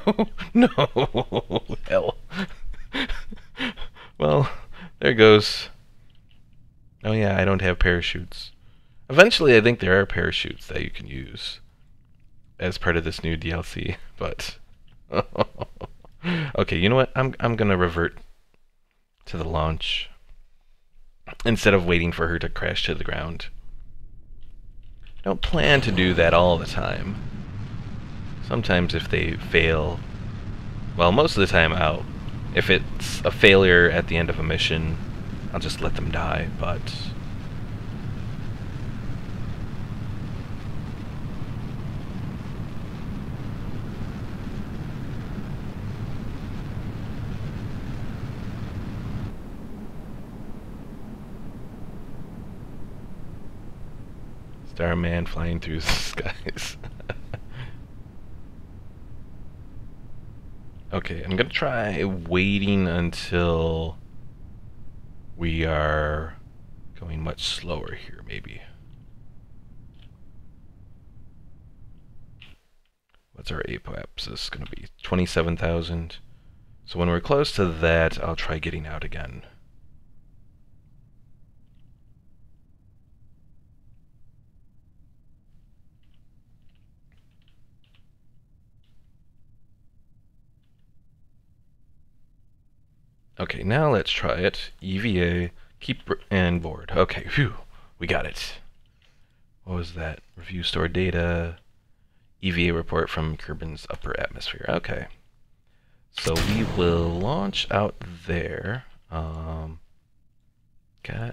No! Hell. Well, there goes. Oh yeah, I don't have parachutes. Eventually, I think there are parachutes that you can use as part of this new DLC, but okay, you know what? I'm gonna revert to the launch instead of waiting for her to crash to the ground. I don't plan to do that all the time. Sometimes if they fail, well, most of the time if it's a failure at the end of a mission, I'll just let them die, but Starman flying through the skies. Okay, I'm gonna try waiting until we are going much slower here, maybe. What's our apoapsis gonna be? 27,000. So when we're close to that, I'll try getting out again. Okay, now let's try it. EVA, keep and board. Okay, phew, we got it. What was that? Review store data, EVA report from Kerbin's upper atmosphere. Okay. So we will launch out there. Gotta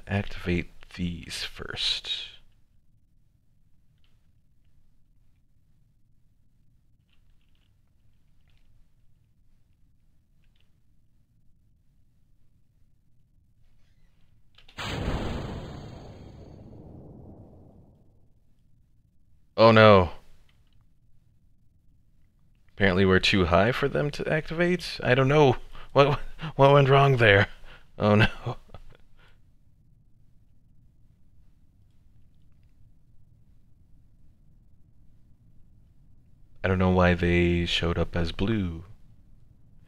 activate these first. Oh no. Apparently we're too high for them to activate? I don't know. What went wrong there? Oh no. I don't know why they showed up as blue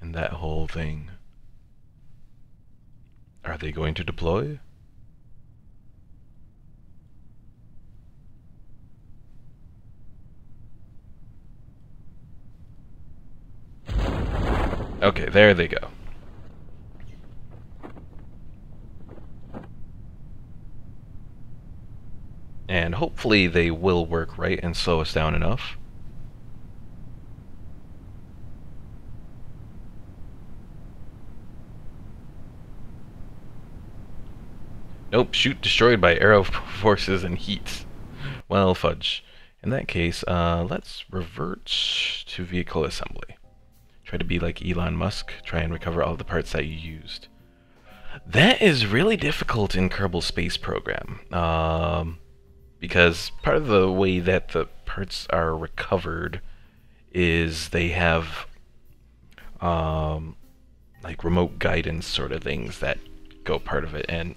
in that whole thing. Are they going to deploy? Okay, there they go. And hopefully they will work right and slow us down enough. Nope, shoot destroyed by arrow forces and heat. Well, fudge. In that case, let's revert to vehicle assembly. Try to be like Elon Musk, try and recover all the parts that you used. That is really difficult in Kerbal Space Program, because part of the way that the parts are recovered is they have like remote guidance sort of things that go part of it, and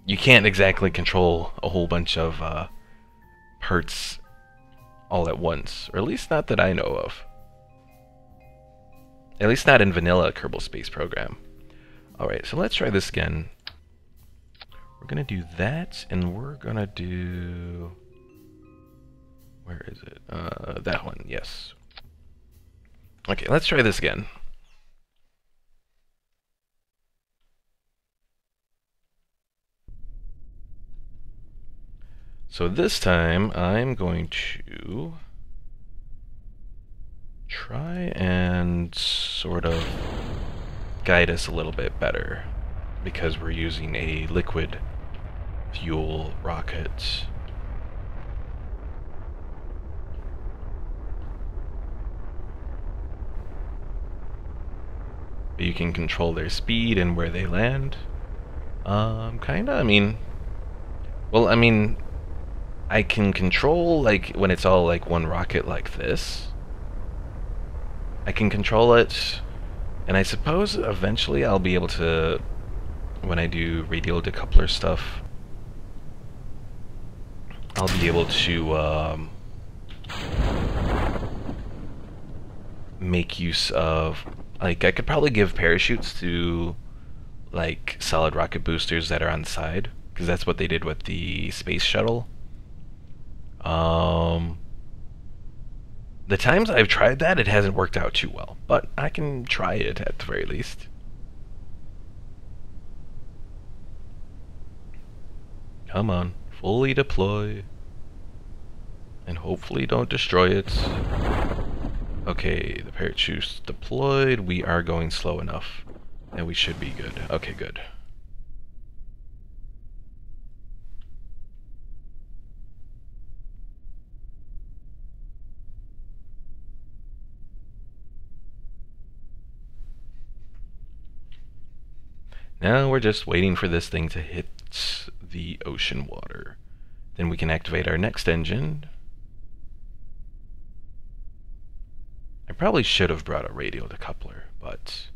you can't exactly control a whole bunch of parts all at once, or at least not that I know of. At least not in vanilla Kerbal Space Program. Alright, so let's try this again. We're gonna do that, and we're gonna do... Where is it? That one, yes. Okay, let's try this again. So this time, I'm going to try and sort of guide us a little bit better. because we're using a liquid fuel rocket. But you can control their speed and where they land. Kinda, I mean... Well, I mean... I can control, like, when it's all, like, one rocket like this. I can control it, and I suppose eventually I'll be able to, when I do radial decoupler stuff, I'll be able to, make use of, like, I could probably give parachutes to, like, solid rocket boosters that are on the side, because that's what they did with the space shuttle. The times I've tried that, it hasn't worked out too well, but I can try it at the very least. Come on, fully deploy, and hopefully don't destroy it. Okay, the parachute's deployed. We are going slow enough, and we should be good. Okay, good. Now we're just waiting for this thing to hit the ocean water. Then we can activate our next engine. I probably should have brought a radial decoupler, but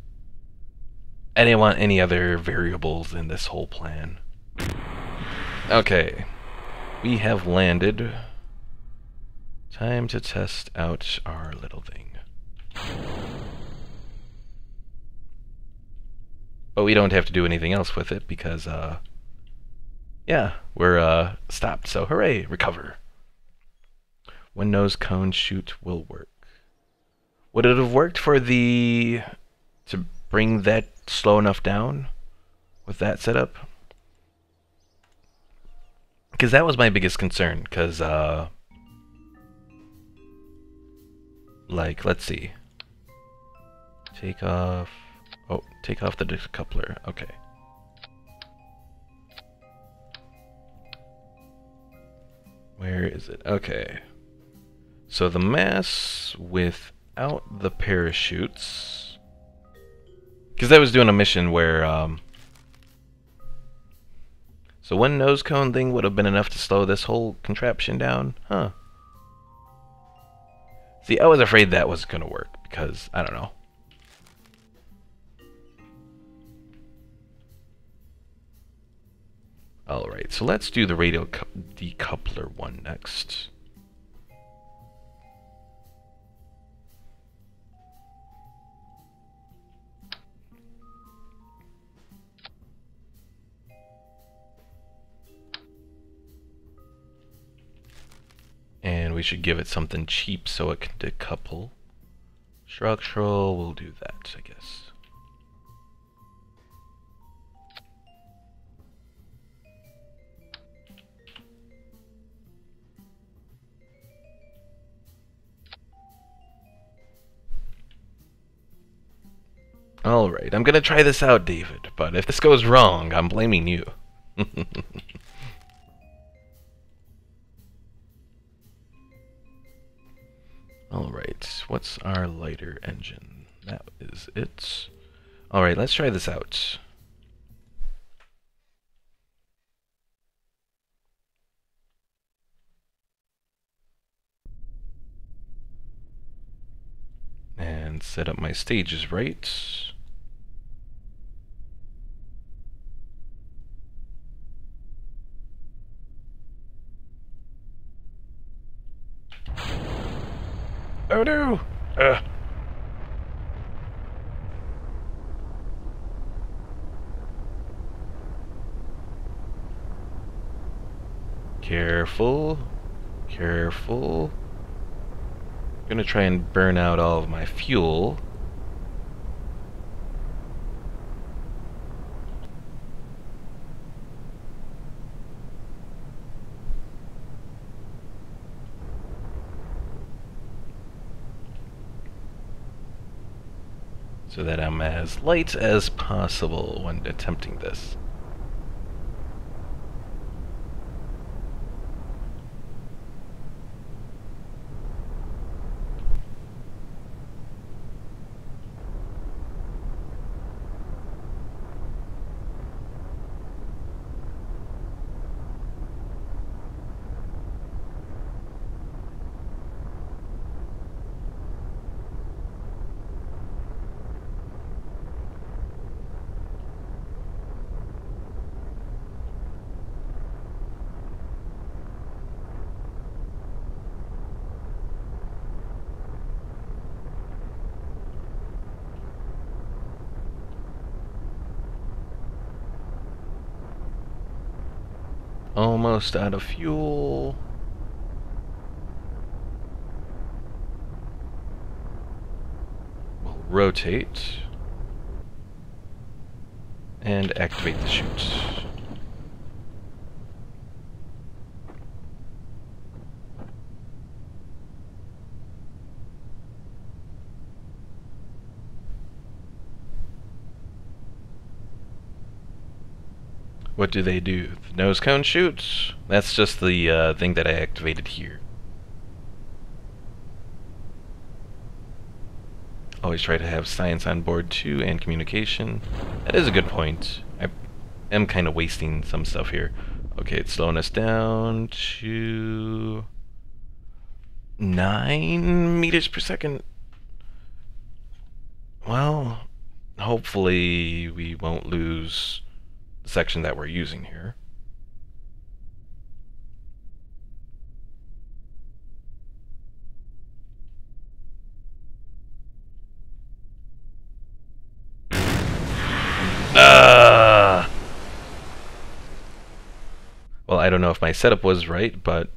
I didn't want any other variables in this whole plan. Okay, we have landed. Time to test out our little thing. But we don't have to do anything else with it because, yeah, we're stopped. So hooray, recover. One nose cone shoot will work. Would it have worked for the... to bring that slow enough down with that setup? Because that was my biggest concern, because, like, let's see. Take off... Oh, take off the decoupler. Okay. Where is it? Okay. So the mass without the parachutes... Because I was doing a mission where, so one nose cone thing would have been enough to slow this whole contraption down? Huh. See, I was afraid that was going to work, because, I don't know. Alright, so let's do the radial decoupler one next. And we should give it something cheap so it can decouple. Structural, we'll do that, I guess. Alright, I'm gonna try this out, David, but if this goes wrong, I'm blaming you. Alright, what's our lighter engine? That is it. Alright, let's try this out. And set up my stages right. Oh no! Careful. Careful. I'm gonna try and burn out all of my fuel. so that I'm as light as possible when attempting this. Almost out of fuel. We'll rotate and activate the chute. What do they do? The nose cone chute? That's just the thing that I activated here. Always try to have science on board too, and communication. That is a good point. I am kind of wasting some stuff here. Okay, it's slowing us down to 9 meters per second. Well, hopefully we won't lose the section that we're using here. Well, I don't know if my setup was right, but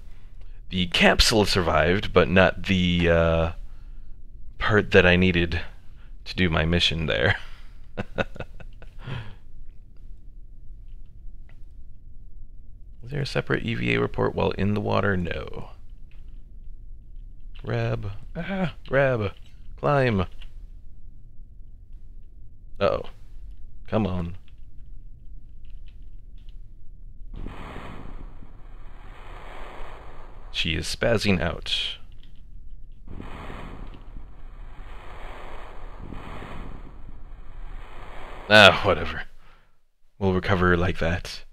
the capsule survived, but not the part that I needed to do my mission there. Is there a separate EVA report while in the water? No. Grab. Grab. Climb. Uh-oh. Come on. She is spazzing out. Whatever. We'll recover like that.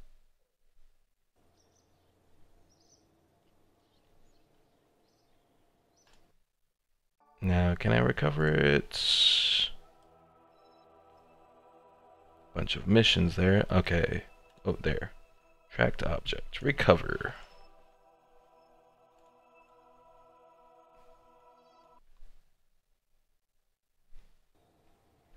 Now, can I recover it? Bunch of missions there. Okay. Oh, there. Tracked object. Recover.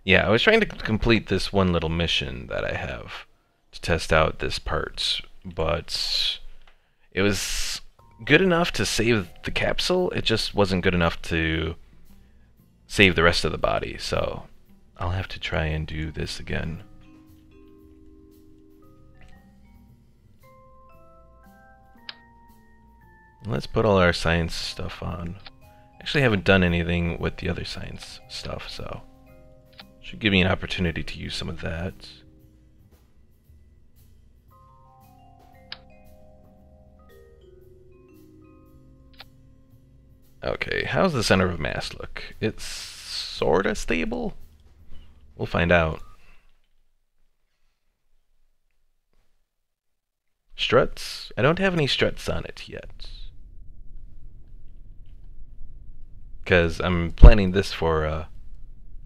Yeah, I was trying to complete this one little mission that I have to test out this part, but it was good enough to save the capsule. It just wasn't good enough to save the rest of the body, so I'll have to try and do this again. Let's put all our science stuff on. Actually, haven't done anything with the other science stuff, so should give me an opportunity to use some of that. Okay, how's the center of mass look? It's sorta stable? We'll find out. Struts? I don't have any struts on it yet. Because I'm planning this for,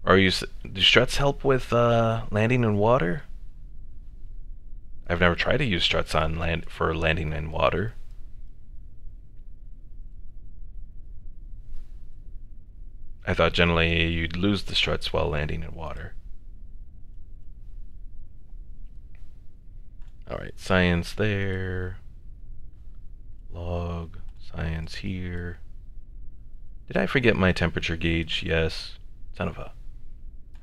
do struts help with landing in water? I've never tried to use struts on for landing in water. I thought generally you'd lose the struts while landing in water. Alright, science there. Log, science here. Did I forget my temperature gauge? Yes. Son of a...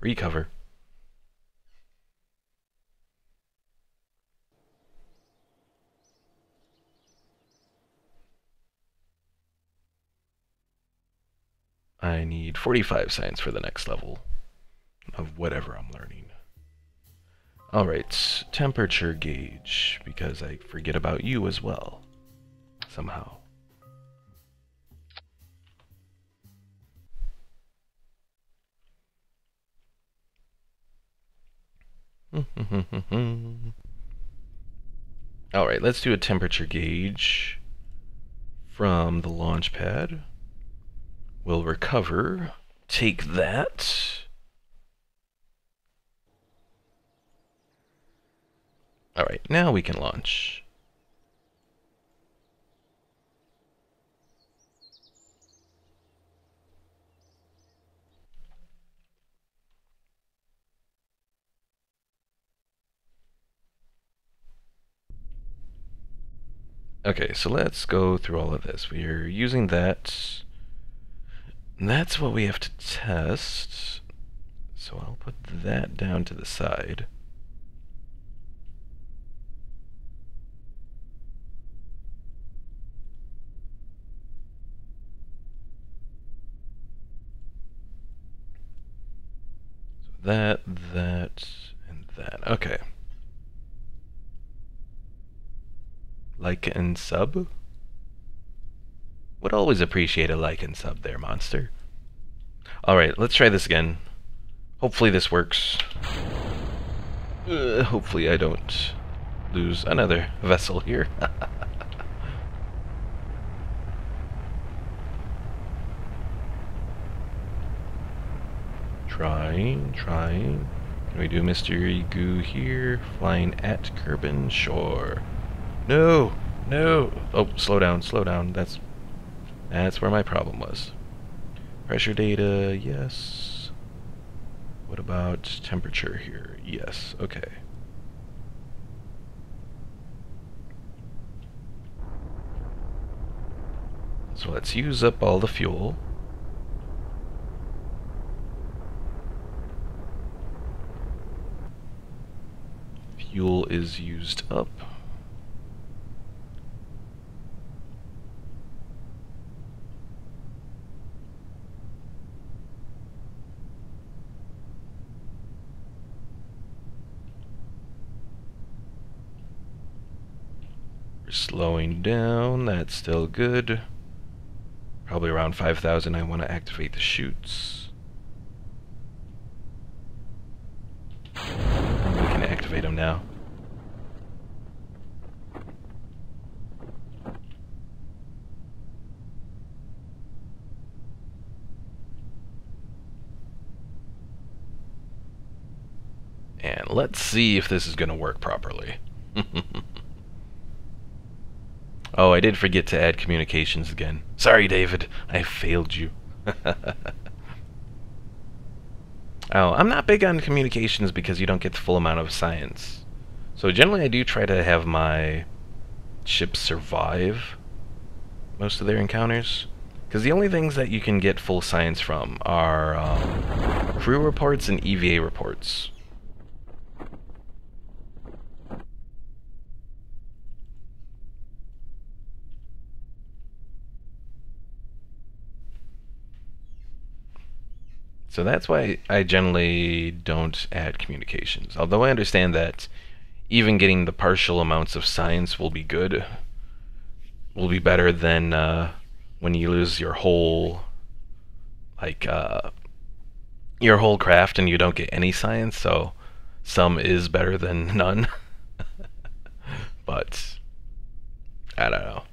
Recover. I need 45 science for the next level. of whatever I'm learning. Alright, temperature gauge, because I forget about you as well, somehow. Alright, let's do a temperature gauge from the launch pad. We'll recover, take that. Alright, now we can launch. Okay, so let's go through all of this. We are using that. And that's what we have to test. So I'll put that down to the side. So that, and that. Okay. Like and sub? Would always appreciate a like and sub there, monster. Alright, let's try this again. Hopefully this works. Hopefully I don't lose another vessel here. Trying. Can we do mystery goo here? Flying at Kerbal, sure. No! Oh, slow down. That's where my problem was. Pressure data, yes. What about temperature here? Yes, okay. So let's use up all the fuel. Fuel is used up. We're slowing down, that's still good. Probably around 5,000 I want to activate the chutes. And we can activate them now. And let's see if this is going to work properly. Oh, I did forget to add communications again. Sorry, David. I failed you. Oh, I'm not big on communications because you don't get the full amount of science. So generally I do try to have my ships survive most of their encounters. Because the only things that you can get full science from are crew reports and EVA reports. So that's why I generally don't add communications. Although I understand that even getting the partial amounts of science will be good. Will be better than when you lose your whole, like, your whole craft and you don't get any science, so some is better than none. But I don't know.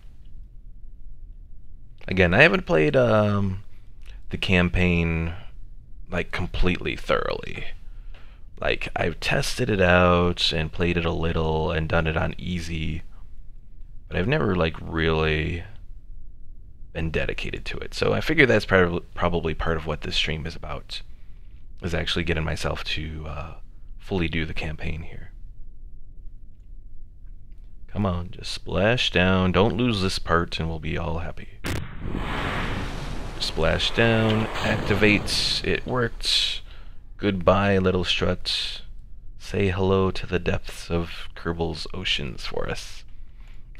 Again, I haven't played the campaign like completely thoroughly. Like, I've tested it out and played it a little and done it on easy, but I've never like really been dedicated to it. So I figure that's probably part of what this stream is about, is actually getting myself to fully do the campaign here. Come on, just splash down. Don't lose this part and we'll be all happy. Splash down, activates, it worked. Goodbye, little strut. Say hello to the depths of Kerbal's oceans for us.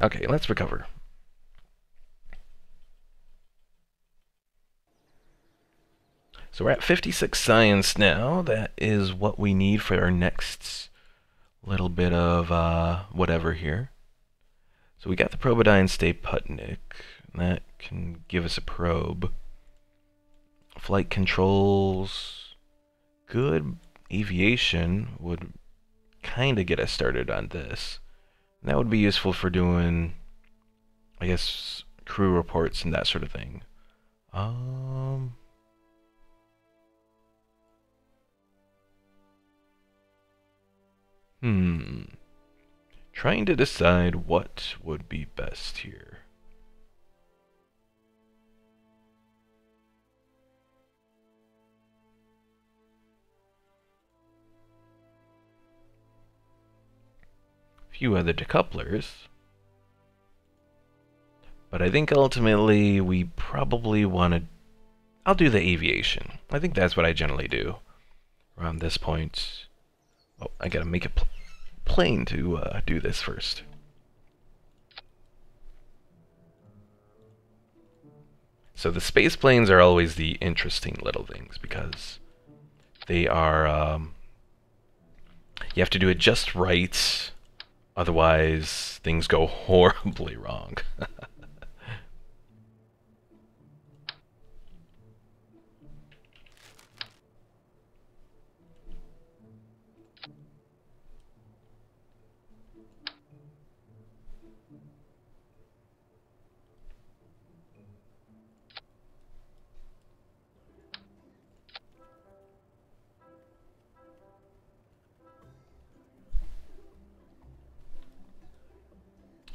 Okay, let's recover. So we're at 56 science now. That is what we need for our next little bit of whatever here. So we got the Probodyne Stay Putnik. That can give us a probe. Flight controls. Good. Aviation would kind of get us started on this. And that would be useful for doing, I guess, crew reports and that sort of thing. Trying to decide what would be best here. Few other decouplers. But I think ultimately we probably want to... I'll do the aviation. I think that's what I generally do around this point. Oh, I gotta make a plane to do this first. So the space planes are always the interesting little things because they are... you have to do it just right, otherwise things go horribly wrong.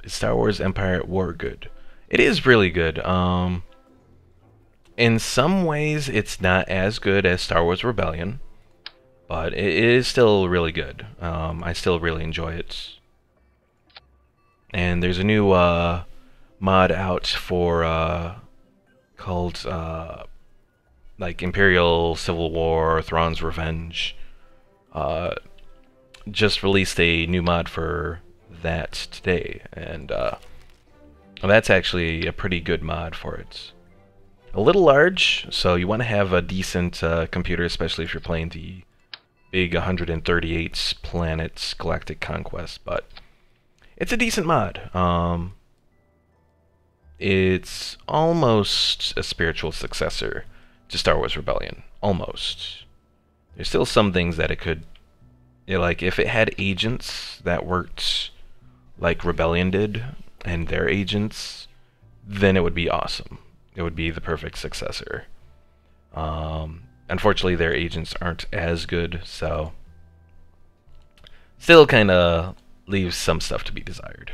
Is Star Wars Empire at War good? It is really good. In some ways, it's not as good as Star Wars Rebellion, but it is still really good. I still really enjoy it. And there's a new mod out for called like Imperial Civil War, Thrawn's Revenge. Just released a new mod for that today, and that's actually a pretty good mod for it. A little large, so you want to have a decent computer, especially if you're playing the big 138 planets Galactic Conquest, but it's a decent mod. It's almost a spiritual successor to Star Wars Rebellion. Almost. There's still some things that it could... like, if it had agents that worked like Rebellion did, and their agents, then it would be awesome. It would be the perfect successor. Unfortunately, their agents aren't as good, so... still kind of leaves some stuff to be desired.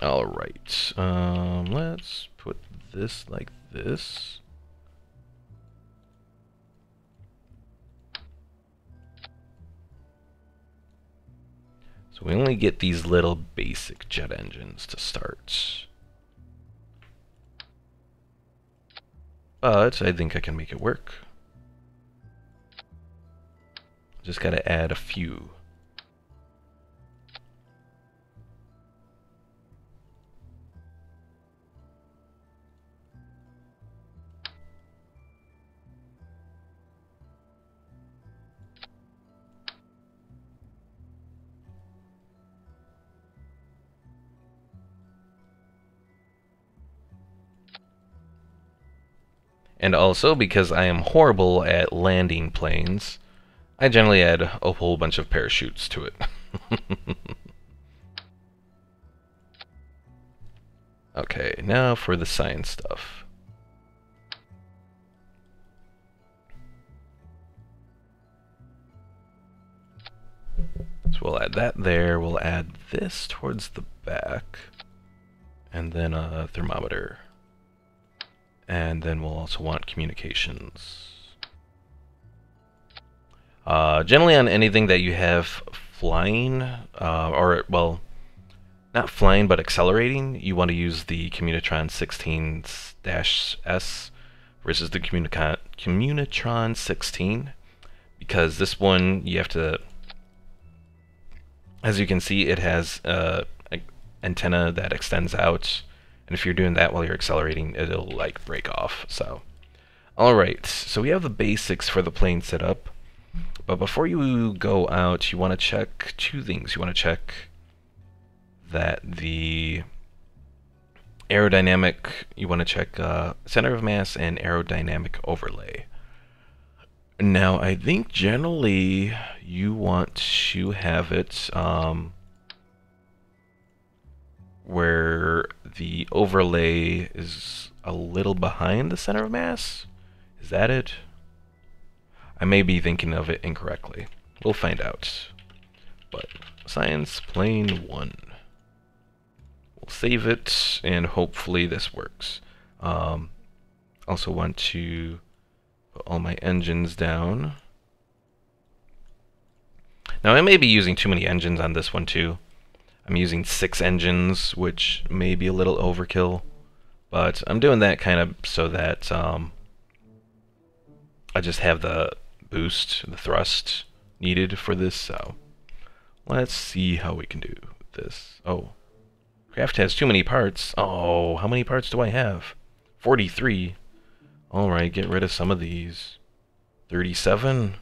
Alright, let's put this like this. So we only get these little basic jet engines to start. But I think I can make it work. Just gotta add a few. And also, because I am horrible at landing planes, I generally add a whole bunch of parachutes to it. Okay, now for the science stuff. So we'll add that there, we'll add this towards the back, and then a thermometer. And then we'll also want communications. Generally on anything that you have flying, or, well, not flying, but accelerating, you want to use the Communitron 16-S versus the Communitron 16, because this one, you have to, as you can see, it has an antenna that extends out, and if you're doing that while you're accelerating, it'll like break off. So Alright, so we have the basics for the plane setup. But before you go out, you want to check two things. You want to check that the aerodynamic, you want to check center of mass and aerodynamic overlay. Now, I think generally you want to have it where the overlay is a little behind the center of mass. Is that it? I may be thinking of it incorrectly. We'll find out. But science plane 1. We'll save it, and hopefully this works. Also want to put all my engines down. Now I may be using too many engines on this one too. I'm using 6 engines, which may be a little overkill, but I'm doing that kind of so that I just have the boost, the thrust needed for this. So let's see how we can do this. Oh, craft has too many parts. Oh, how many parts do I have? 43. Alright, get rid of some of these. 37.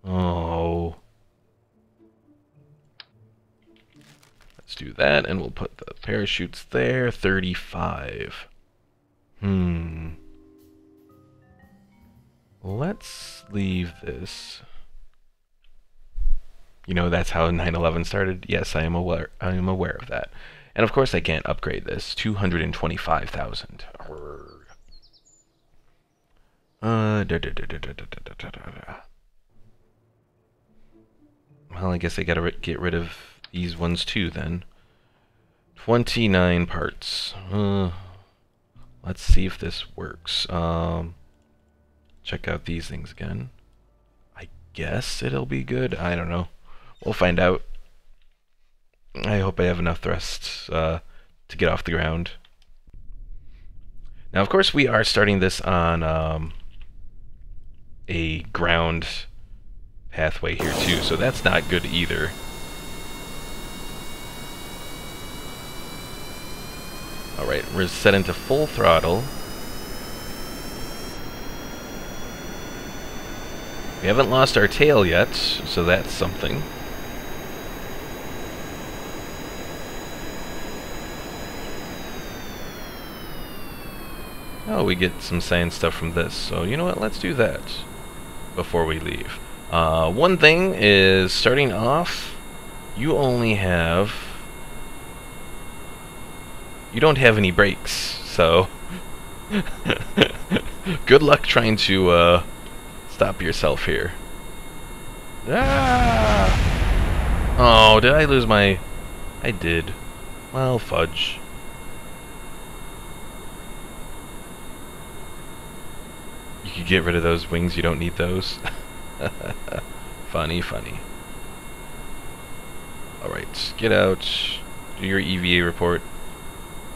Oh. Let's do that, and we'll put the parachutes there. 35. Let's leave this. You know, that's how 9/11 started. Yes, I am aware of that. And of course I can't upgrade this. 225,000. Well, I guess I gotta get rid of these ones too then. 29 parts. Let's see if this works. Check out these things again. I guess it'll be good. I don't know. We'll find out. I hope I have enough thrust to get off the ground. Now, of course, we are starting this on a ground pathway here too, so that's not good either. Alright, we're set into full throttle. We haven't lost our tail yet, so that's something. Oh, we get some science stuff from this, so you know what, let's do that before we leave. One thing is, starting off, you don't have any brakes, so good luck trying to stop yourself here. Ah! Oh, did I lose my... I did. Well, fudge. You could get rid of those wings, you don't need those. Funny, funny. Alright, get out. Do your EVA report.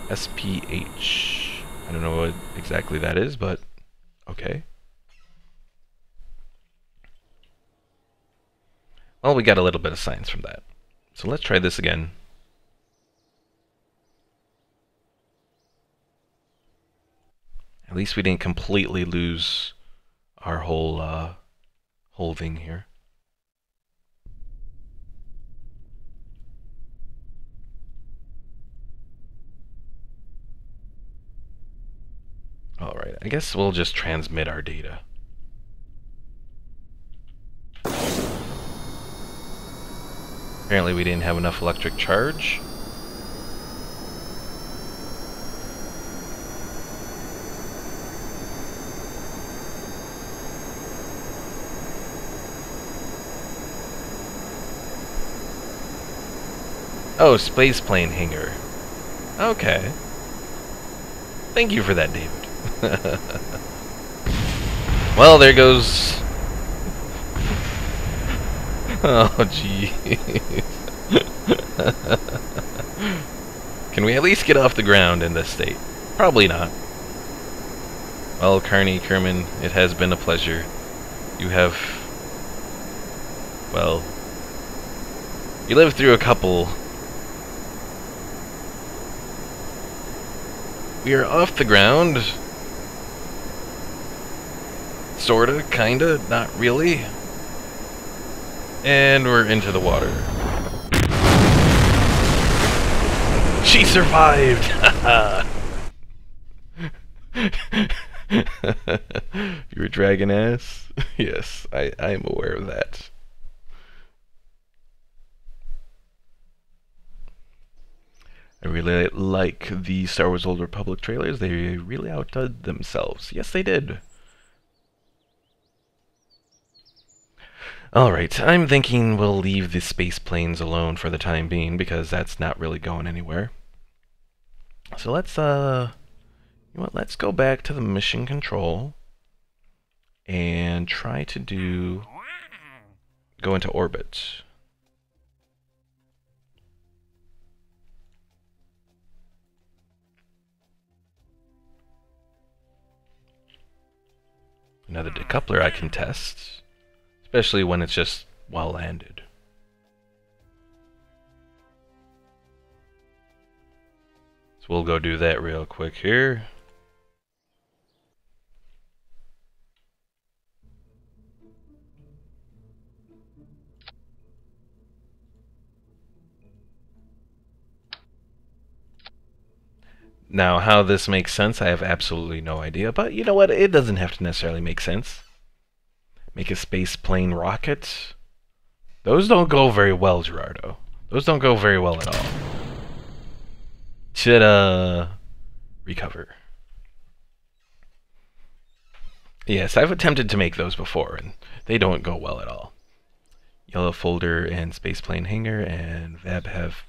SPH. I don't know what exactly that is, but okay. Well, we got a little bit of science from that. So let's try this again. At least we didn't completely lose our whole thing here. Alright, I guess we'll just transmit our data. Apparently we didn't have enough electric charge. Oh, space plane hangar. Okay. Thank you for that, David. Well, there goes... Oh, jeez. Can we at least get off the ground in this state? Probably not. Well, Carney, Kerman, it has been a pleasure. You have... Well... You lived through a couple... We are off the ground. Sorta, kinda, not really. And we're into the water. She survived! You were dragon ass? Yes, I am aware of that. I really like the Star Wars Old Republic trailers. They really outdid themselves. Yes, they did. Alright, I'm thinking we'll leave the space planes alone for the time being, because that's not really going anywhere. So let's, you know what, let's go back to the mission control and try to go into orbit. Another decoupler I can test, especially when it's just well landed. So we'll go do that real quick here. Now, how this makes sense, I have absolutely no idea, but you know what? It doesn't have to necessarily make sense. Make a space plane rocket. Those don't go very well, Gerardo. Those don't go very well at all. Should, recover. Yes, I've attempted to make those before, and they don't go well at all. Yellow folder and space plane hangar, and VAB have...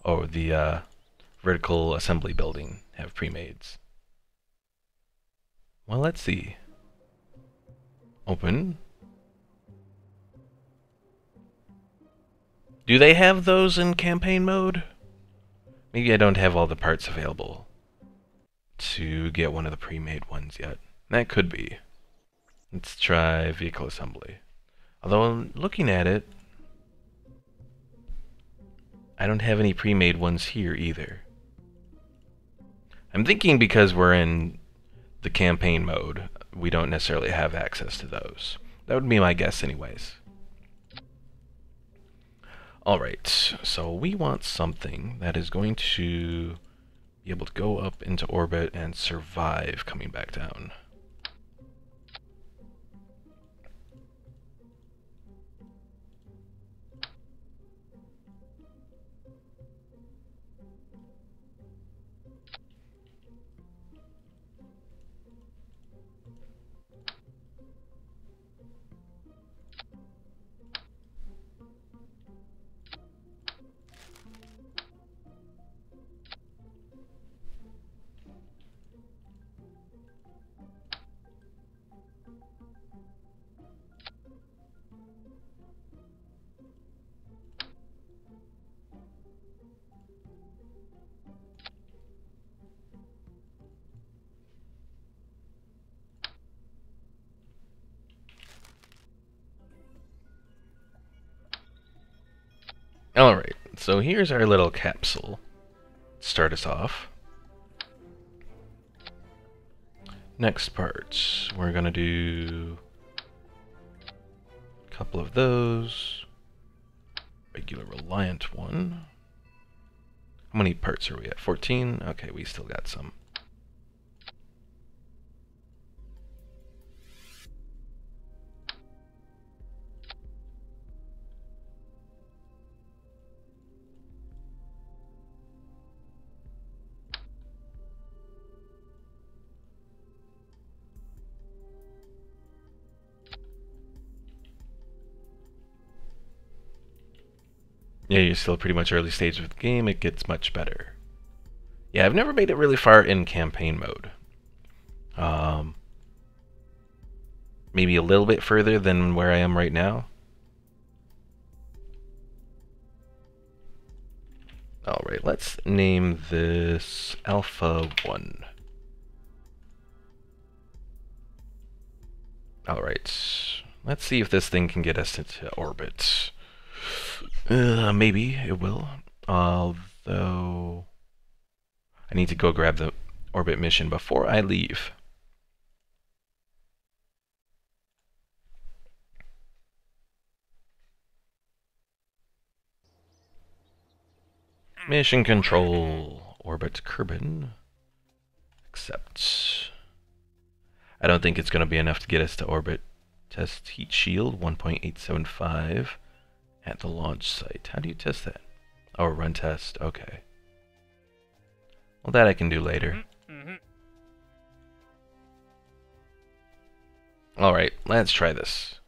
Oh, the, vertical assembly building have pre-mades. Well, let's see. Open. Do they have those in campaign mode? Maybe I don't have all the parts available to get one of the pre-made ones yet. That could be. Let's try vehicle assembly. Although, looking at it, I don't have any pre-made ones here either. I'm thinking because we're in the campaign mode, we don't necessarily have access to those. That would be my guess anyways. Alright, so we want something that is going to be able to go up into orbit and survive coming back down. Alright, so here's our little capsule. Start us off. Next part, we're gonna do a couple of those. Regular Reliant one. How many parts are we at? 14? Okay, we still got some. Yeah, you're still pretty much early stage of the game. It gets much better. Yeah, I've never made it really far in campaign mode. Maybe a little bit further than where I am right now. Alright, let's name this Alpha 1. Alright, let's see if this thing can get us into orbit. Maybe it will. Although I need to go grab the orbit mission before I leave. Mission control. Orbit Kerbal. Accept. I don't think it's going to be enough to get us to orbit. Test heat shield 1.875 at the launch site. How do you test that? Oh, run test. Okay. Well, that I can do later. Alright, let's try this.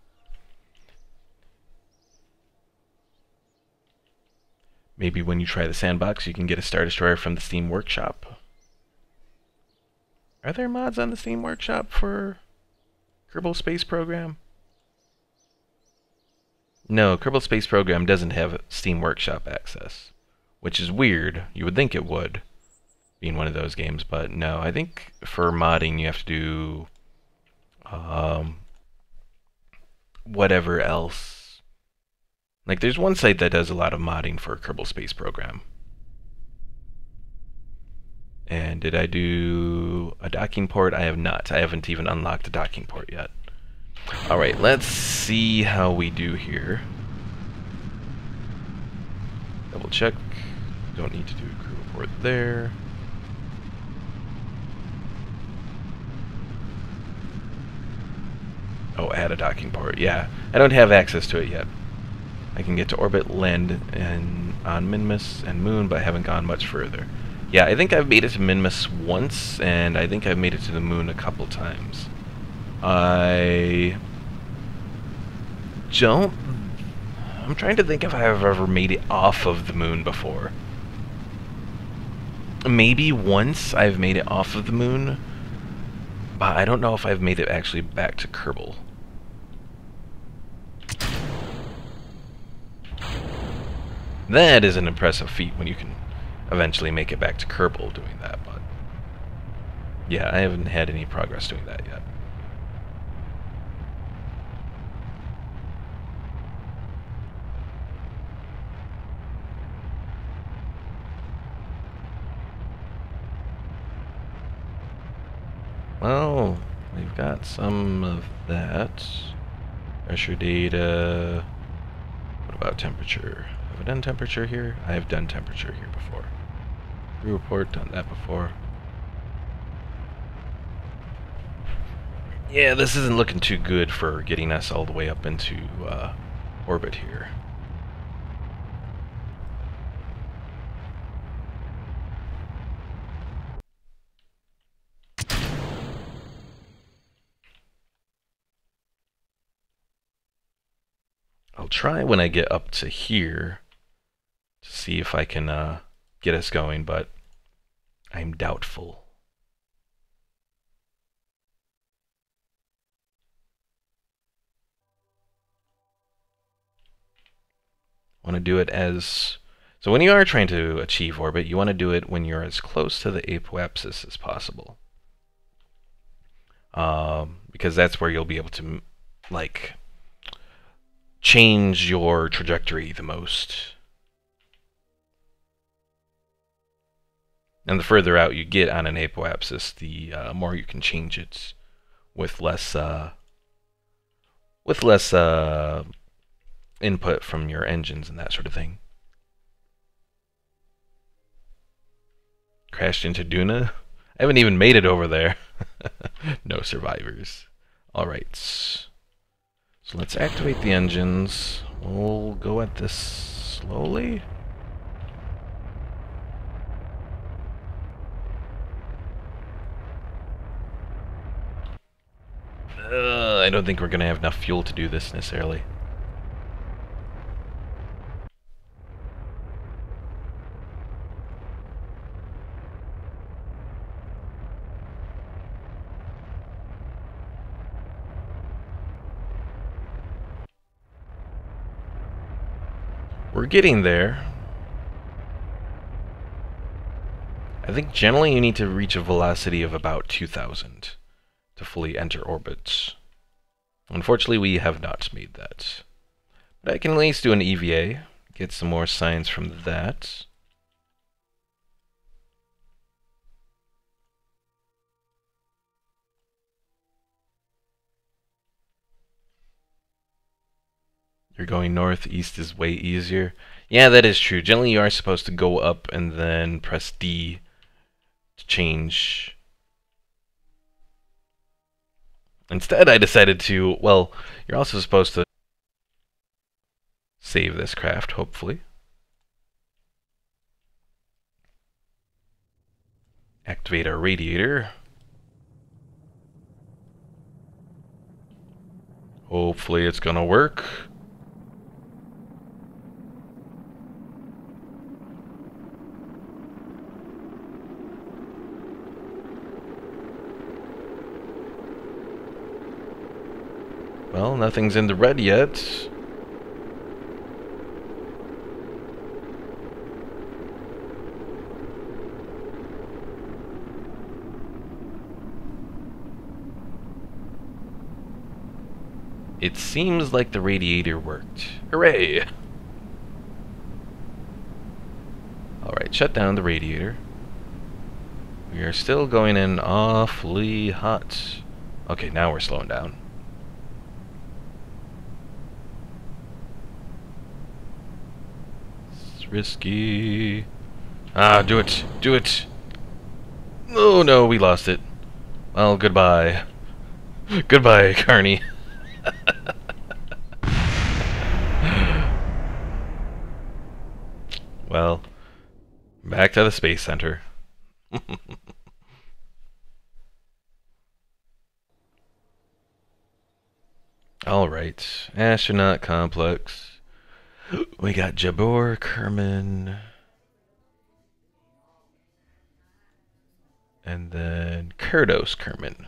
Maybe when you try the sandbox, you can get a Star Destroyer from the Steam Workshop. Are there mods on the Steam Workshop for Kerbal Space Program? No, Kerbal Space Program doesn't have Steam Workshop access, which is weird. You would think it would, being one of those games, but no. I think for modding you have to do whatever else. Like, there's one site that does a lot of modding for Kerbal Space Program. And did I do a docking port? I have not. I haven't even unlocked a docking port yet. Alright, let's see how we do here. Double check. Don't need to do a crew report there. Oh, add a docking port. Yeah, I don't have access to it yet. I can get to orbit, land on Minmus and Moon, but I haven't gone much further. Yeah, I think I've made it to Minmus once, and I think I've made it to the Moon a couple times. I'm trying to think if I've ever made it off of the Moon before. Maybe once I've made it off of the Moon, but I don't know if I've made it actually back to Kerbal. That is an impressive feat when you can eventually make it back to Kerbal doing that, but yeah, I haven't had any progress doing that yet. Well, we've got some of that. Pressure data. What about temperature? Have I done temperature here? I have done temperature here before. Crew report, done that before. Yeah, this isn't looking too good for getting us all the way up into orbit here. I'll try when I get up to here to see if I can get us going, but I'm doubtful. Want to do it as... So when you are trying to achieve orbit, you want to do it when you're as close to the apoapsis as possible. Because that's where you'll be able to, like, change your trajectory the most. And the further out you get on an apoapsis, the more you can change it with less input from your engines and that sort of thing. Crashed into Duna? I haven't even made it over there. No survivors. Alright. So let's activate the engines. We'll go at this slowly. I don't think we're going to have enough fuel to do this necessarily. We're getting there. I think generally you need to reach a velocity of about 2,000 to fully enter orbit. Unfortunately, we have not made that. But I can at least do an EVA, get some more science from that. You're going north, east is way easier. Yeah, that is true. Generally, you are supposed to go up and then press D to change. Instead, I decided to, well, you're also supposed to save this craft, hopefully. Activate our radiator. Hopefully it's gonna work. Well, nothing's in the red yet. It seems like the radiator worked. Hooray! Alright, shut down the radiator. We are still going in awfully hot. Okay, now we're slowing down. It's risky. Ah, do it! Do it! Oh no, we lost it. Well, goodbye. Goodbye, Carney. Well, back to the Space Center. Alright, astronaut complex. We got Jabor, Kerman, and then Kurdos Kerman.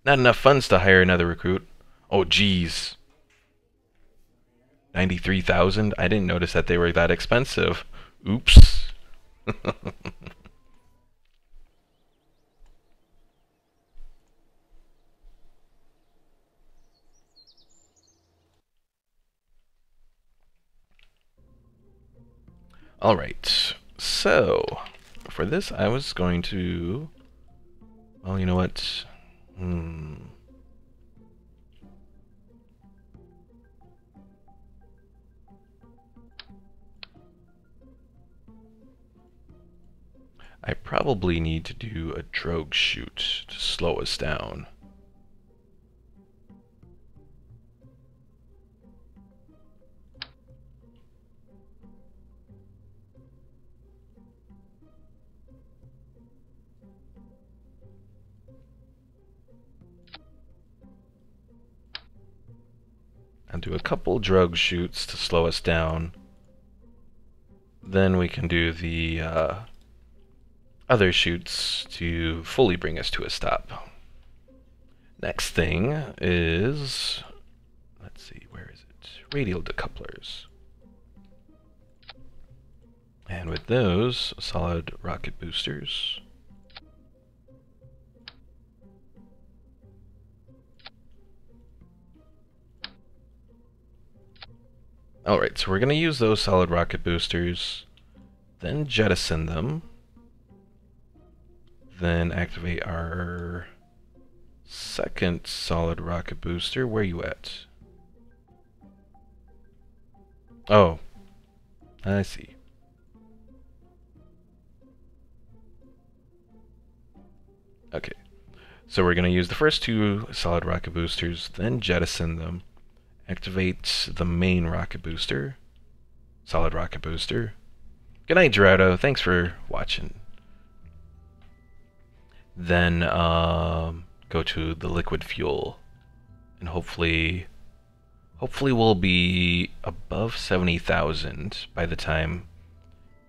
Not enough funds to hire another recruit. Oh, geez. 93,000? I didn't notice that they were that expensive. Oops. Alright, so for this I was going to... Well, you know what? I probably need to do a drogue shoot to slow us down. I'll do a couple drogue shoots to slow us down. Then we can do the other shoots to fully bring us to a stop. Next thing is, let's see, where is it? Radial decouplers. And with those, solid rocket boosters. Alright, so we're going to use those solid rocket boosters, then jettison them, then activate our second solid rocket booster. Where you at? Oh, I see. Okay, so we're going to use the first two solid rocket boosters, then jettison them, activate the main rocket booster, solid rocket booster. Good night, Gerardo. Thanks for watching. Then go to the liquid fuel, and hopefully we'll be above 70,000 by the time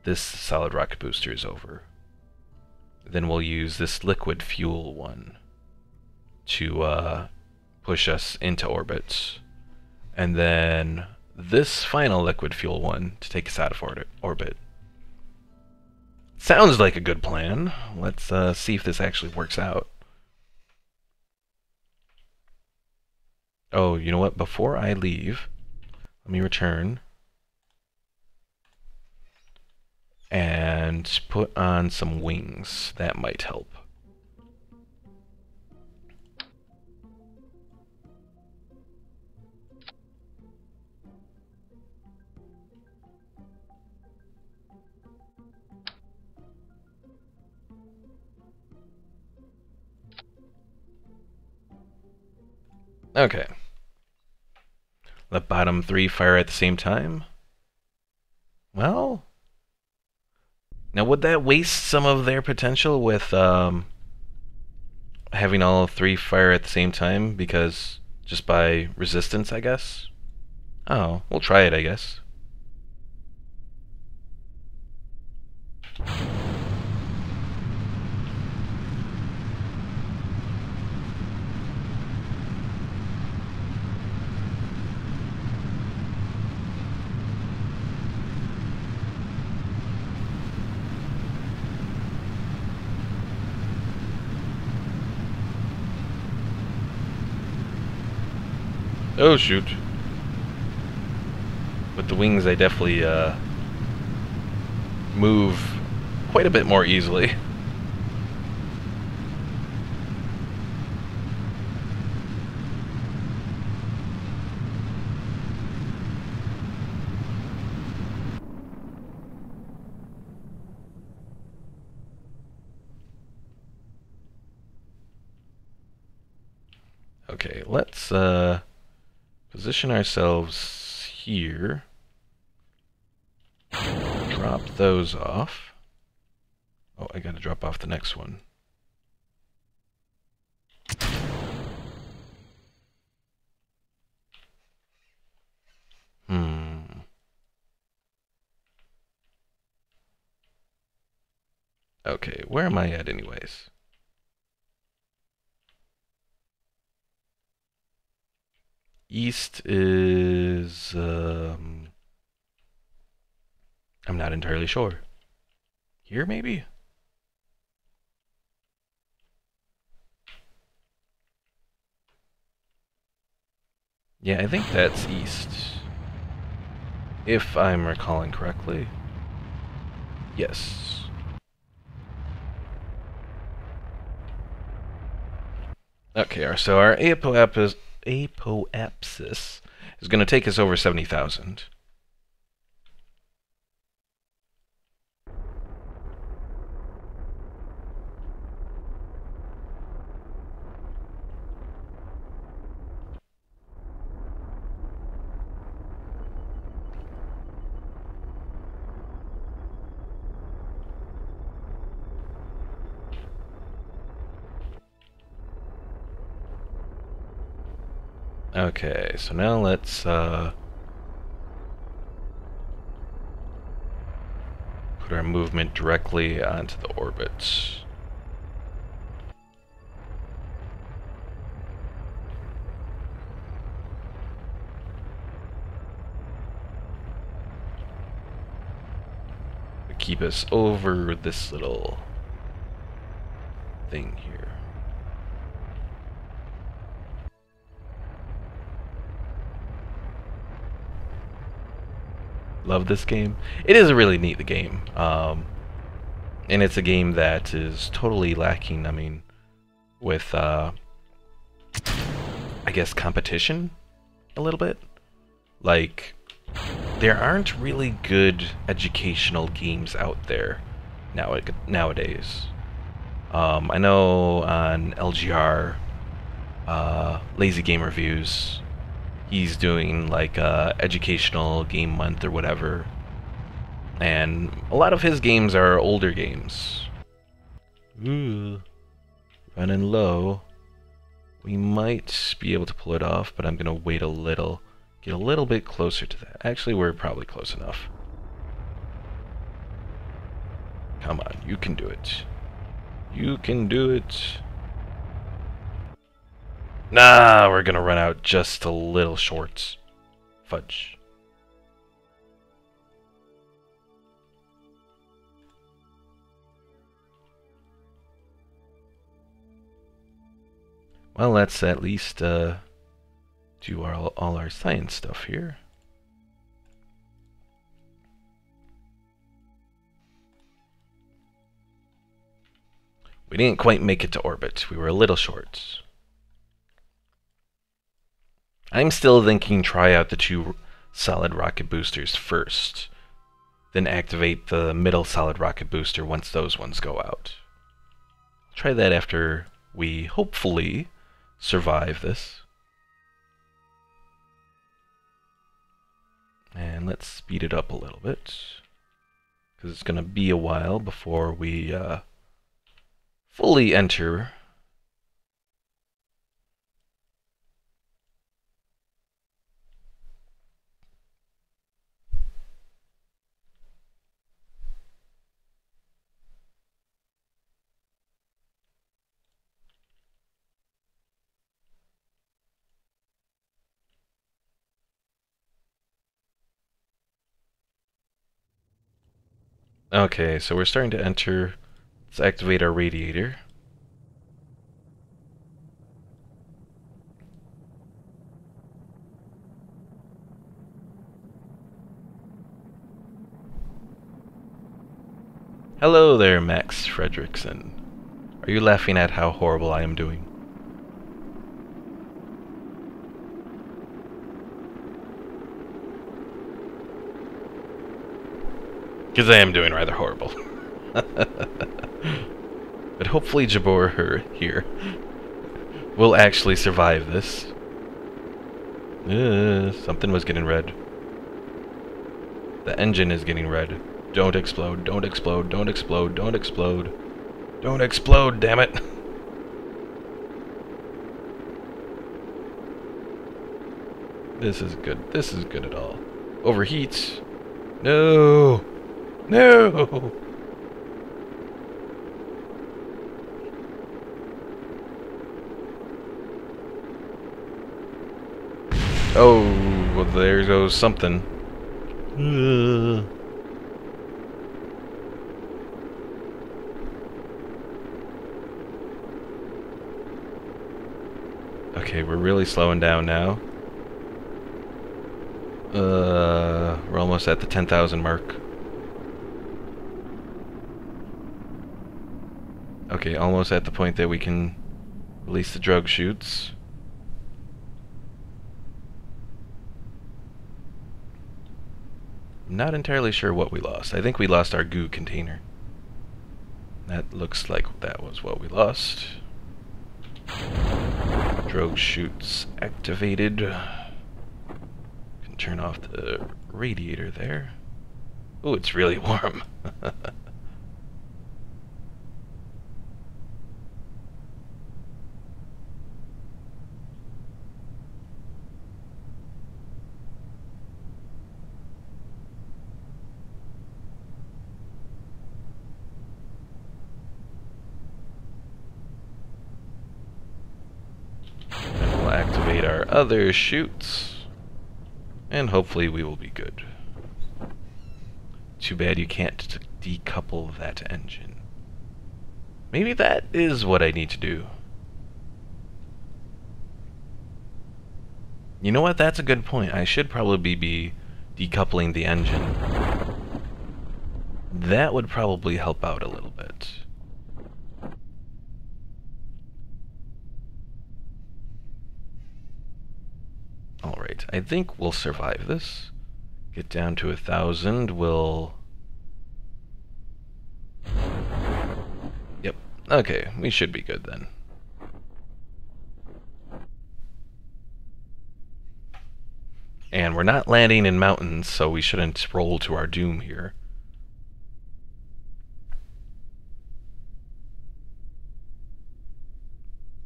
this solid rocket booster is over. Then we'll use this liquid fuel one to push us into orbit, and then this final liquid fuel one to take us out of orbit. Sounds like a good plan. Let's see if this actually works out. Oh, you know what? Before I leave, let me return and put on some wings. That might help. Okay. The bottom three fire at the same time? Well, now would that waste some of their potential with having all three fire at the same time? Because just by resistance, I guess? Oh, we'll try it, I guess. Oh, shoot. With the wings, I definitely move quite a bit more easily. Okay, let's position ourselves here. Drop those off. Oh, I gotta drop off the next one. Okay, where am I at anyways? East is... I'm not entirely sure. Here, maybe? Yeah, I think that's east. If I'm recalling correctly. Yes. Okay, so our apoapsis is going to take us over 70,000. Okay, so now let's put our movement directly onto the orbit. Keep us over this little thing here. Love this game. It is a really neat game. And it's a game that is totally lacking, I mean, with, I guess, competition a little bit. Like, there aren't really good educational games out there nowadays. I know on LGR, Lazy Game Reviews, he's doing like educational game month or whatever, and a lot of his games are older games. Ooh, running low. We might be able to pull it off, but I'm gonna wait a little, get a little bit closer to that. Actually, we're probably close enough. Come on, you can do it. You can do it. Nah, we're gonna run out just a little short. Fudge. Well, let's at least do all our science stuff here. We didn't quite make it to orbit. We were a little short. I'm still thinking try out the 2 solid rocket boosters first, then activate the middle solid rocket booster once those ones go out. Try that after we hopefully survive this. And let's speed it up a little bit, because it's going to be a while before we fully enter. Okay, so we're starting to enter. Let's activate our radiator. Hello there, Max Fredrickson. Are you laughing at how horrible I am doing? Because I am doing rather horrible. But hopefully Jabor here will actually survive this. Something was getting red. The engine is getting red. Don't explode, don't explode, don't explode, don't explode. Don't explode, damn it! This is good. This is good at all. Overheats. No! No! Oh, well, there goes something. Okay, we're really slowing down now. We're almost at the 10,000 mark. Okay, almost at the point that we can release the drug chutes. Not entirely sure what we lost. I think we lost our goo container. That looks like that was what we lost. Drogue chutes activated. Can turn off the radiator there. Oh, it's really warm. Activate our other chutes, and hopefully we will be good. Too bad you can't decouple that engine. Maybe that is what I need to do. You know what? That's a good point. I should probably be decoupling the engine. That would probably help out a little bit. Alright, I think we'll survive this. Get down to 1,000, we'll... Yep, okay, we should be good then. And we're not landing in mountains, so we shouldn't roll to our doom here.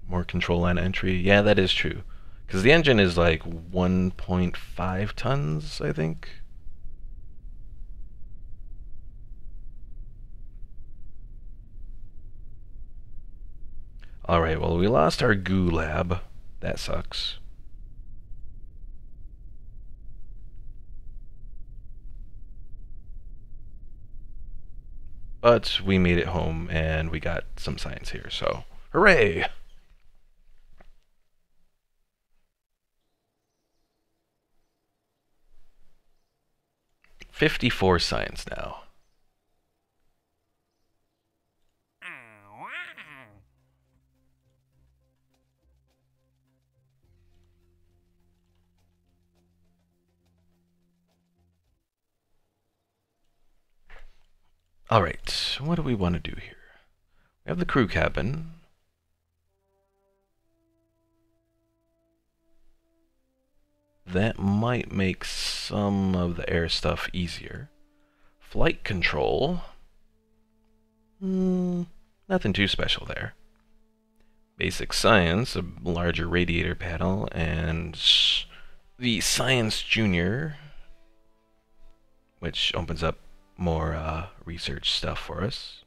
More control on entry. Yeah, that is true. Because the engine is like 1.5 tons, I think. Alright, well, we lost our goo lab. That sucks. But we made it home, and we got some science here, so hooray! 54 science now. Alright, what do we want to do here? We have the crew cabin. that might make some of the air stuff easier. Flight control. Nothing too special there. Basic science, a larger radiator panel, and the Science Junior, which opens up more research stuff for us.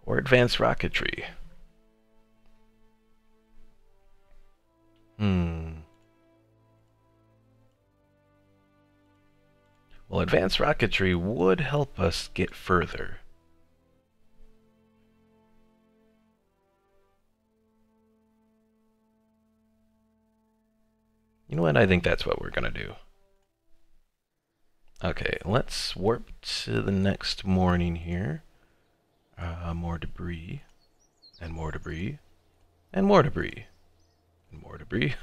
Or advanced rocketry. Well, advanced rocketry would help us get further. You know what? I think that's what we're gonna do. Okay, let's warp to the next morning here. More debris, and more debris, and more debris, and more debris.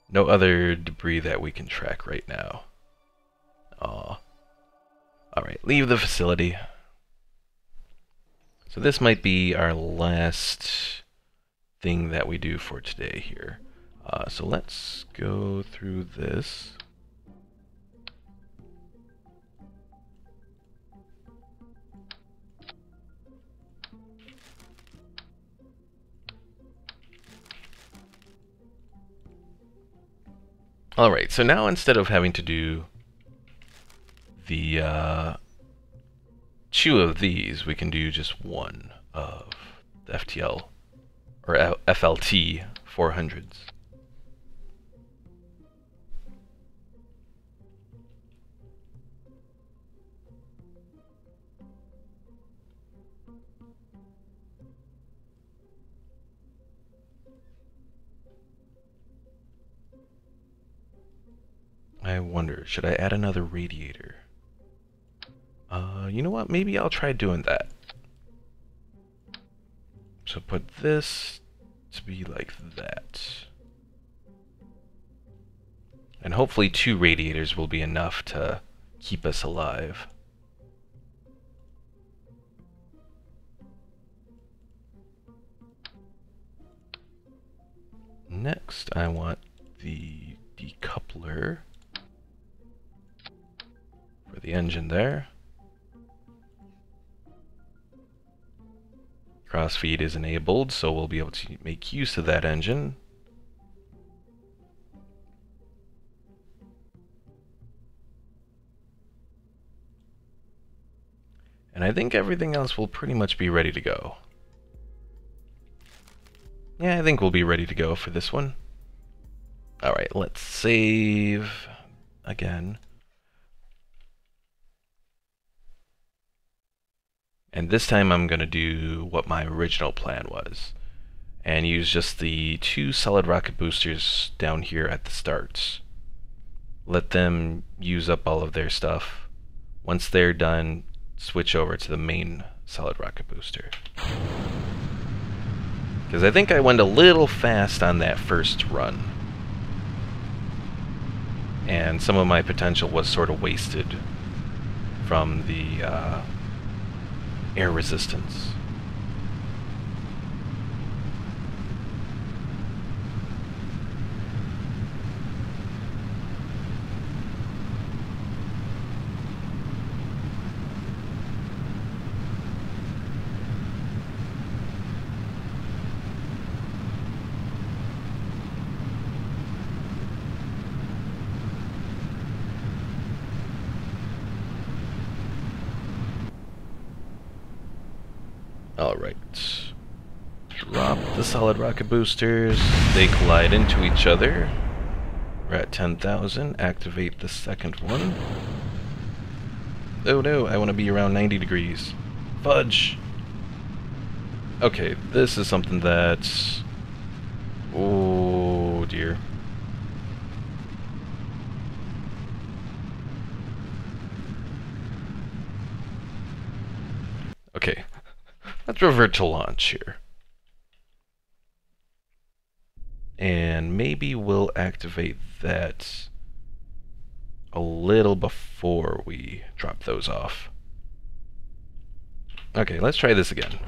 No other debris that we can track right now. Aw. Alright, leave the facility. So this might be our last thing that we do for today here. So let's go through this. Alright, so now instead of having to do the 2 of these, we can do just 1 of the FTL, or FLT 400s. I wonder, should I add another radiator? You know what? Maybe I'll try doing that. So put this to be like that. And hopefully 2 radiators will be enough to keep us alive. Next, I want the decoupler for the engine there. Crossfeed is enabled, so we'll be able to make use of that engine. And I think everything else will pretty much be ready to go. Yeah, I think we'll be ready to go for this one. Alright, let's save again. And this time I'm going to do what my original plan was, and use just the 2 solid rocket boosters down here at the start. Let them use up all of their stuff. Once they're done, switch over to the main solid rocket booster. Because I think I went a little fast on that first run, and some of my potential was sort of wasted from the air resistance. Alright. Drop the solid rocket boosters. They collide into each other. We're at 10,000. Activate the second one. Oh no, I want to be around 90 degrees. Fudge! Okay, this is something that's... oh dear. Okay. Let's revert to launch here. And maybe we'll activate that a little before we drop those off. Okay, let's try this again.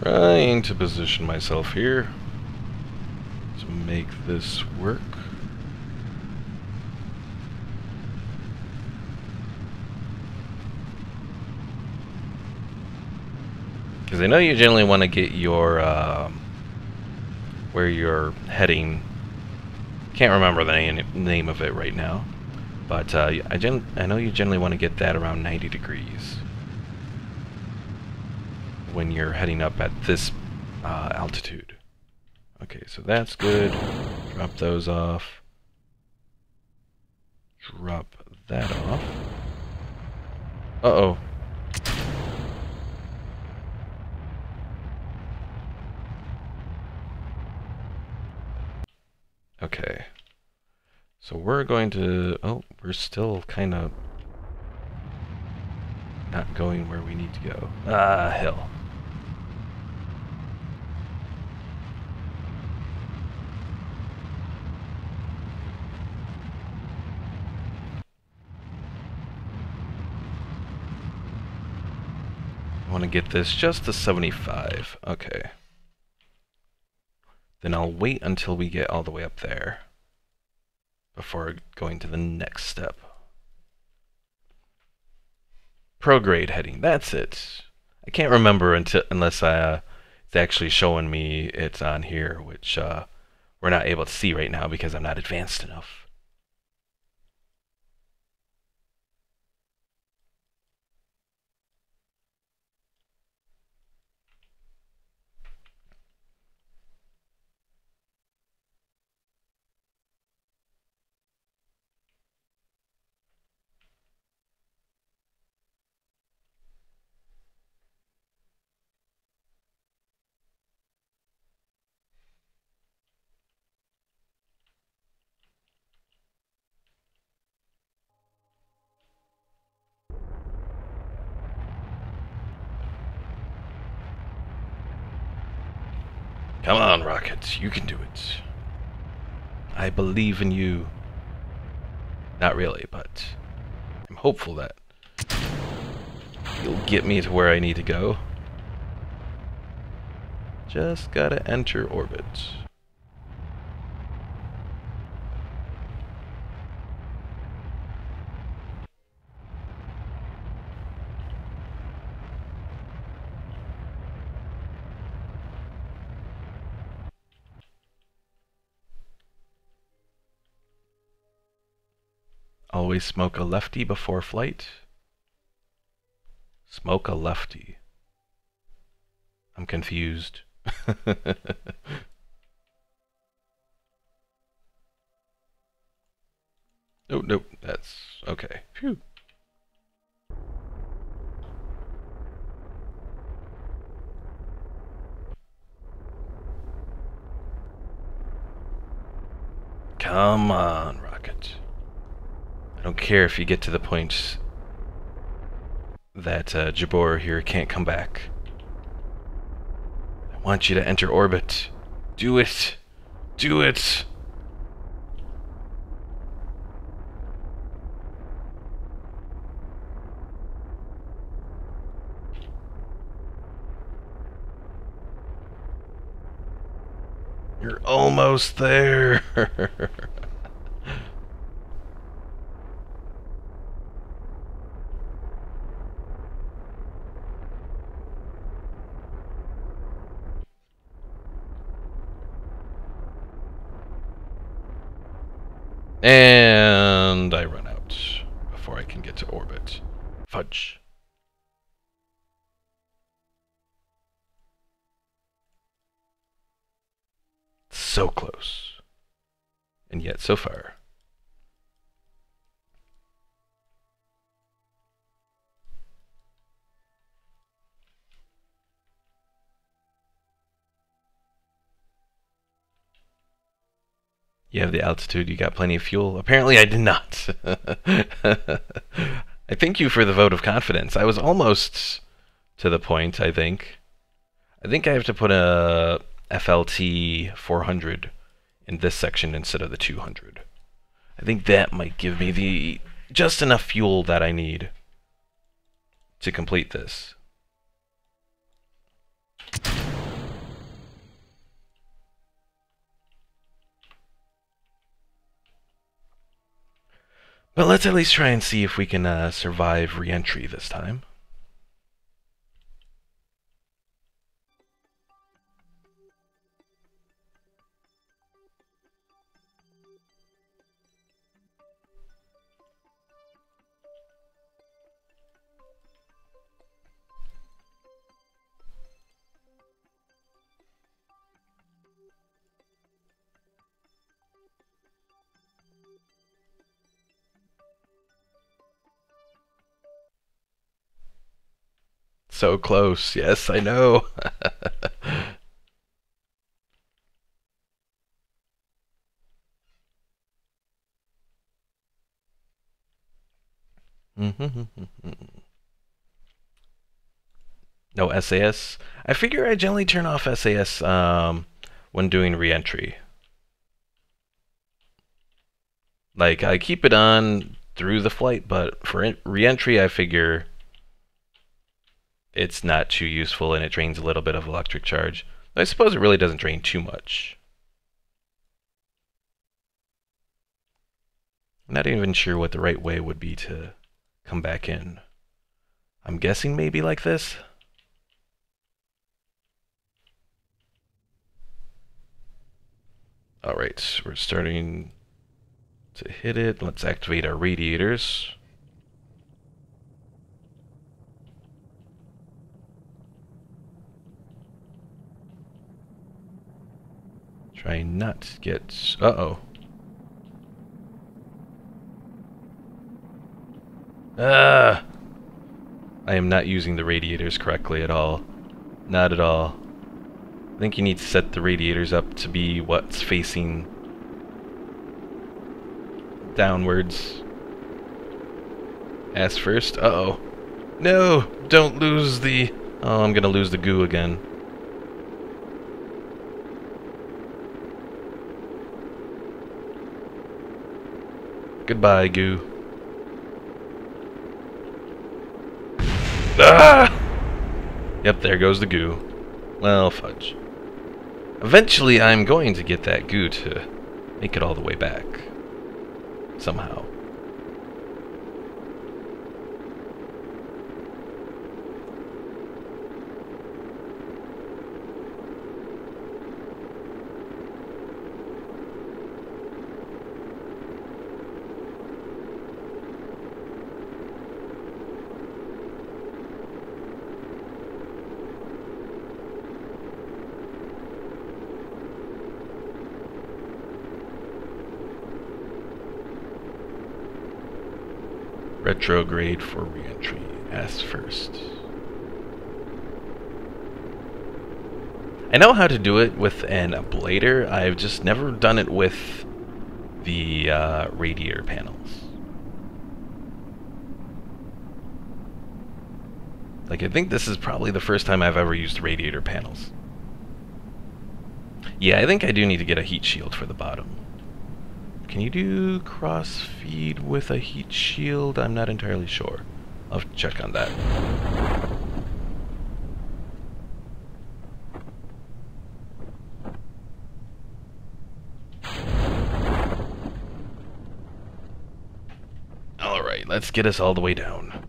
Trying to position myself here to make this work. Because I know you generally want to get your where you're heading. Can't remember the name of it right now, but I know you generally want to get that around 90 degrees when you're heading up at this altitude. Okay, so that's good. Drop those off. Drop that off. Uh-oh. Okay. So we're going to... Oh, we're still kind of not going where we need to go. Ah, hell. I want to get this just to 75. Okay. Then I'll wait until we get all the way up there before going to the next step. Prograde heading, that's it. I can't remember unless it's actually showing me it's on here, which we're not able to see right now because I'm not advanced enough. Come on, Rocket, you can do it. I believe in you. Not really, but I'm hopeful that you'll get me to where I need to go. Just gotta enter orbit. Always smoke a lefty before flight. Smoke a lefty. I'm confused. Nope, that's okay. Phew. Come on, Rocket. I don't care if you get to the point that Jabor here can't come back. I want you to enter orbit. Do it. Do it. You're almost there. And I run out before I can get to orbit. Fudge. So close. And yet so far. You have the altitude, you got plenty of fuel. Apparently I did not. I thank you for the vote of confidence. I was almost to the point, I think. I think I have to put a FLT 400 in this section instead of the 200. I think that might give me the just enough fuel that I need to complete this. But let's at least try and see if we can survive re-entry this time. So close, yes, I know. No SAS. I figure I generally turn off SAS when doing re-entry. Like, I keep it on through the flight, but for re-entry I figure it's not too useful and it drains a little bit of electric charge. I suppose it really doesn't drain too much. I'm not even sure what the right way would be to come back in. I'm guessing maybe like this? Alright, we're starting to hit it. Let's activate our radiators. Try not to get... Uh-oh. I am not using the radiators correctly at all. Not at all. I think you need to set the radiators up to be what's facing downwards. Ass first. Uh-oh. No! Don't lose the... Oh, I'm gonna lose the goo again. Goodbye, goo. Ah! Yep, there goes the goo. Well, fudge. Eventually, I'm going to get that goo to make it all the way back. Somehow. Retrograde for re-entry. Ask first. I know how to do it with an ablator. I've just never done it with the radiator panels. Like, I think this is probably the first time I've ever used radiator panels. Yeah, I think I do need to get a heat shield for the bottom. Can you do cross feed with a heat shield? I'm not entirely sure. I'll have to check on that. Alright, let's get us all the way down.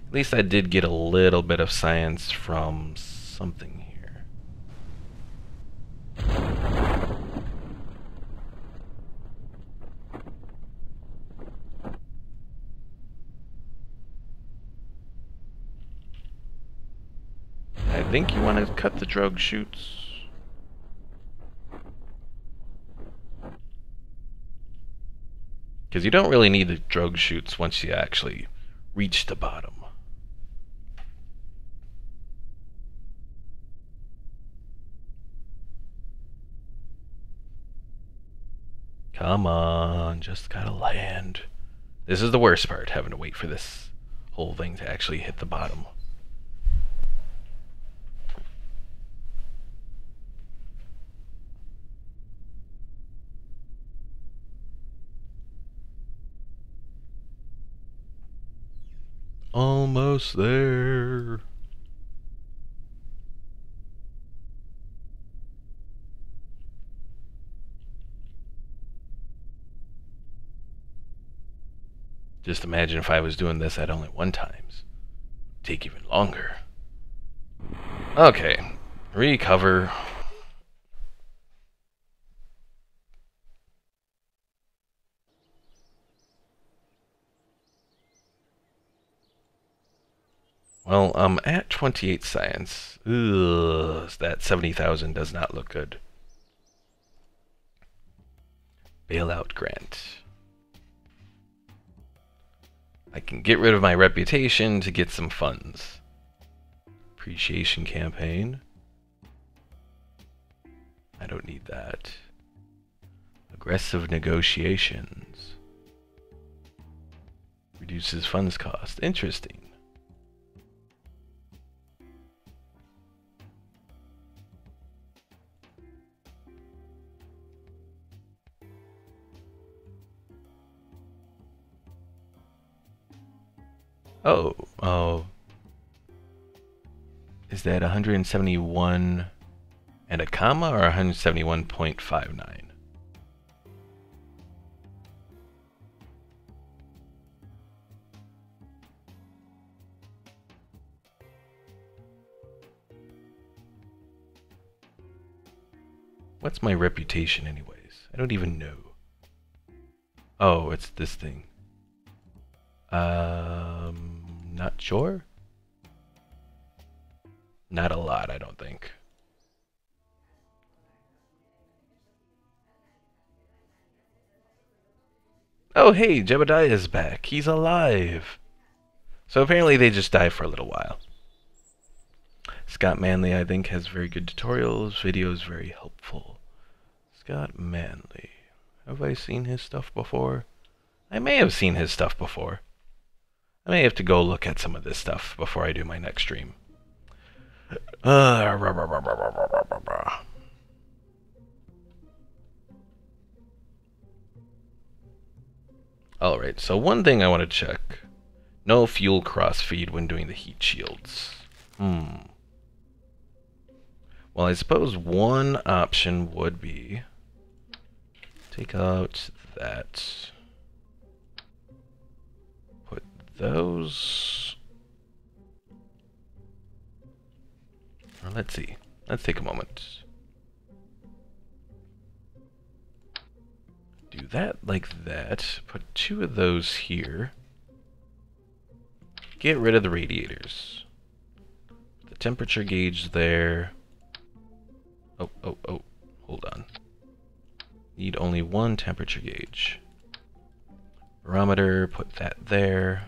At least I did get a little bit of science from something here. think you want to cut the drogue chutes. Because you don't really need the drogue chutes once you actually reach the bottom. Come on, just gotta land. This is the worst part, having to wait for this whole thing to actually hit the bottom. Almost there. Just imagine if I was doing this at only one times. Take even longer. Okay, recover. Well, I'm at 28 science. Ugh, that 70,000 does not look good. Bailout grant. I can get rid of my reputation to get some funds. Appreciation campaign. I don't need that. Aggressive negotiations. Reduces funds cost. Interesting. Oh. Is that 171 and a comma or 171.59? What's my reputation anyways? I don't even know. Oh, it's this thing. Not sure? Not a lot, I don't think. Oh, hey, Jebediah is back. He's alive. So apparently they just die for a little while. Scott Manley, I think, has very good tutorials. Videos very helpful. Scott Manley. Have I seen his stuff before? I may have seen his stuff before. I may have to go look at some of this stuff before I do my next stream. Alright, so one thing I want to check. No fuel crossfeed when doing the heat shields. Well, I suppose one option would be take out that. Put those. Or let's see. Let's take a moment. Do that like that. Put two of those here. Get rid of the radiators. The temperature gauge there. Oh. Hold on. Need only one temperature gauge. Barometer, put that there.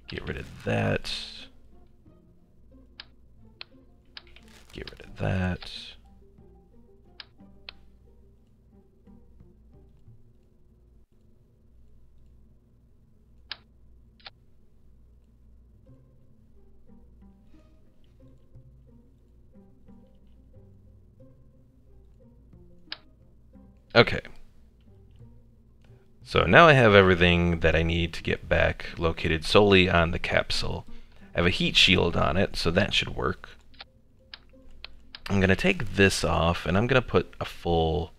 Get rid of that. Get rid of that. Okay. So now I have everything that I need to get back located solely on the capsule. I have a heat shield on it, so that should work. I'm going to take this off, and I'm going to put a full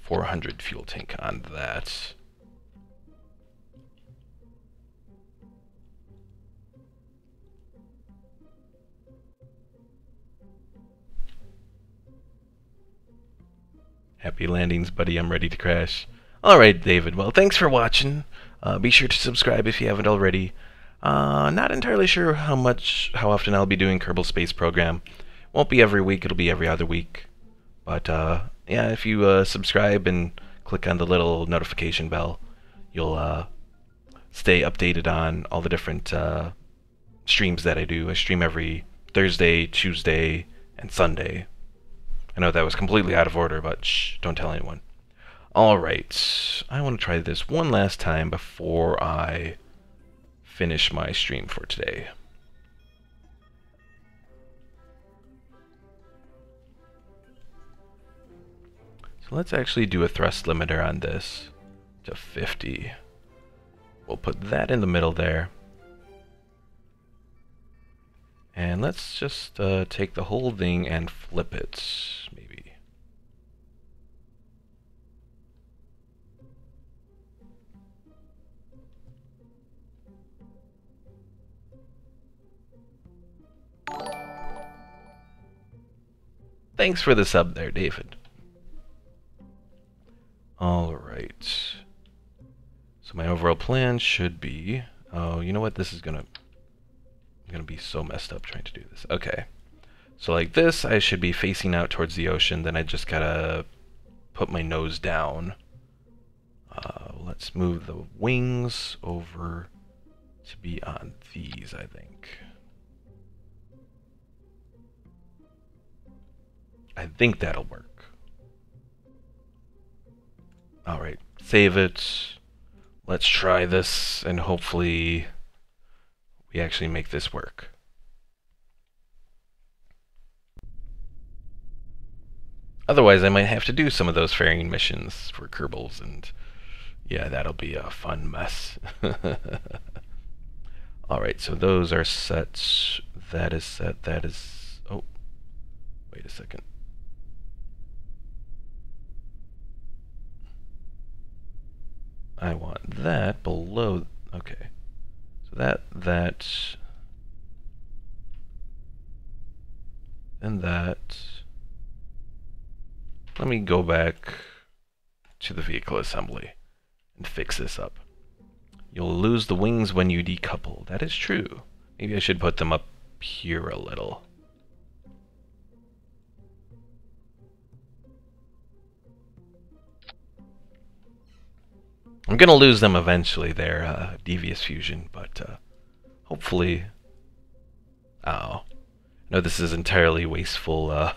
400 fuel tank on that. Happy landings, buddy. I'm ready to crash. Alright, David. Well, thanks for watching. Be sure to subscribe if you haven't already. Not entirely sure how often I'll be doing Kerbal Space Program. Won't be every week, it'll be every other week. But yeah, if you subscribe and click on the little notification bell, you'll stay updated on all the different streams that I do. I stream every Thursday, Tuesday, and Sunday. I know that was completely out of order, but shh, don't tell anyone. Alright, I want to try this one last time before I finish my stream for today. So let's actually do a thrust limiter on this to 50. We'll put that in the middle there. And let's just take the whole thing and flip it, maybe. Thanks for the sub there, David. Alright. So my overall plan should be... Oh, you know what? This is gonna be so messed up trying to do this. Okay. So like this, I should be facing out towards the ocean. Then I just gotta put my nose down. Let's move the wings over to be on these, I think. I think that'll work. Alright, save it. Let's try this, and hopefully we actually make this work. Otherwise, I might have to do some of those ferrying missions for Kerbals, and yeah, that'll be a fun mess. Alright, so those are set. That is set. That is... Oh, wait a second. I want that below... Okay. So that... And that... Let me go back to the vehicle assembly and fix this up. You'll lose the wings when you decouple. That is true. Maybe I should put them up here a little. I'm gonna lose them eventually there, Devious Fusion, but hopefully... Oh. No, this is entirely wasteful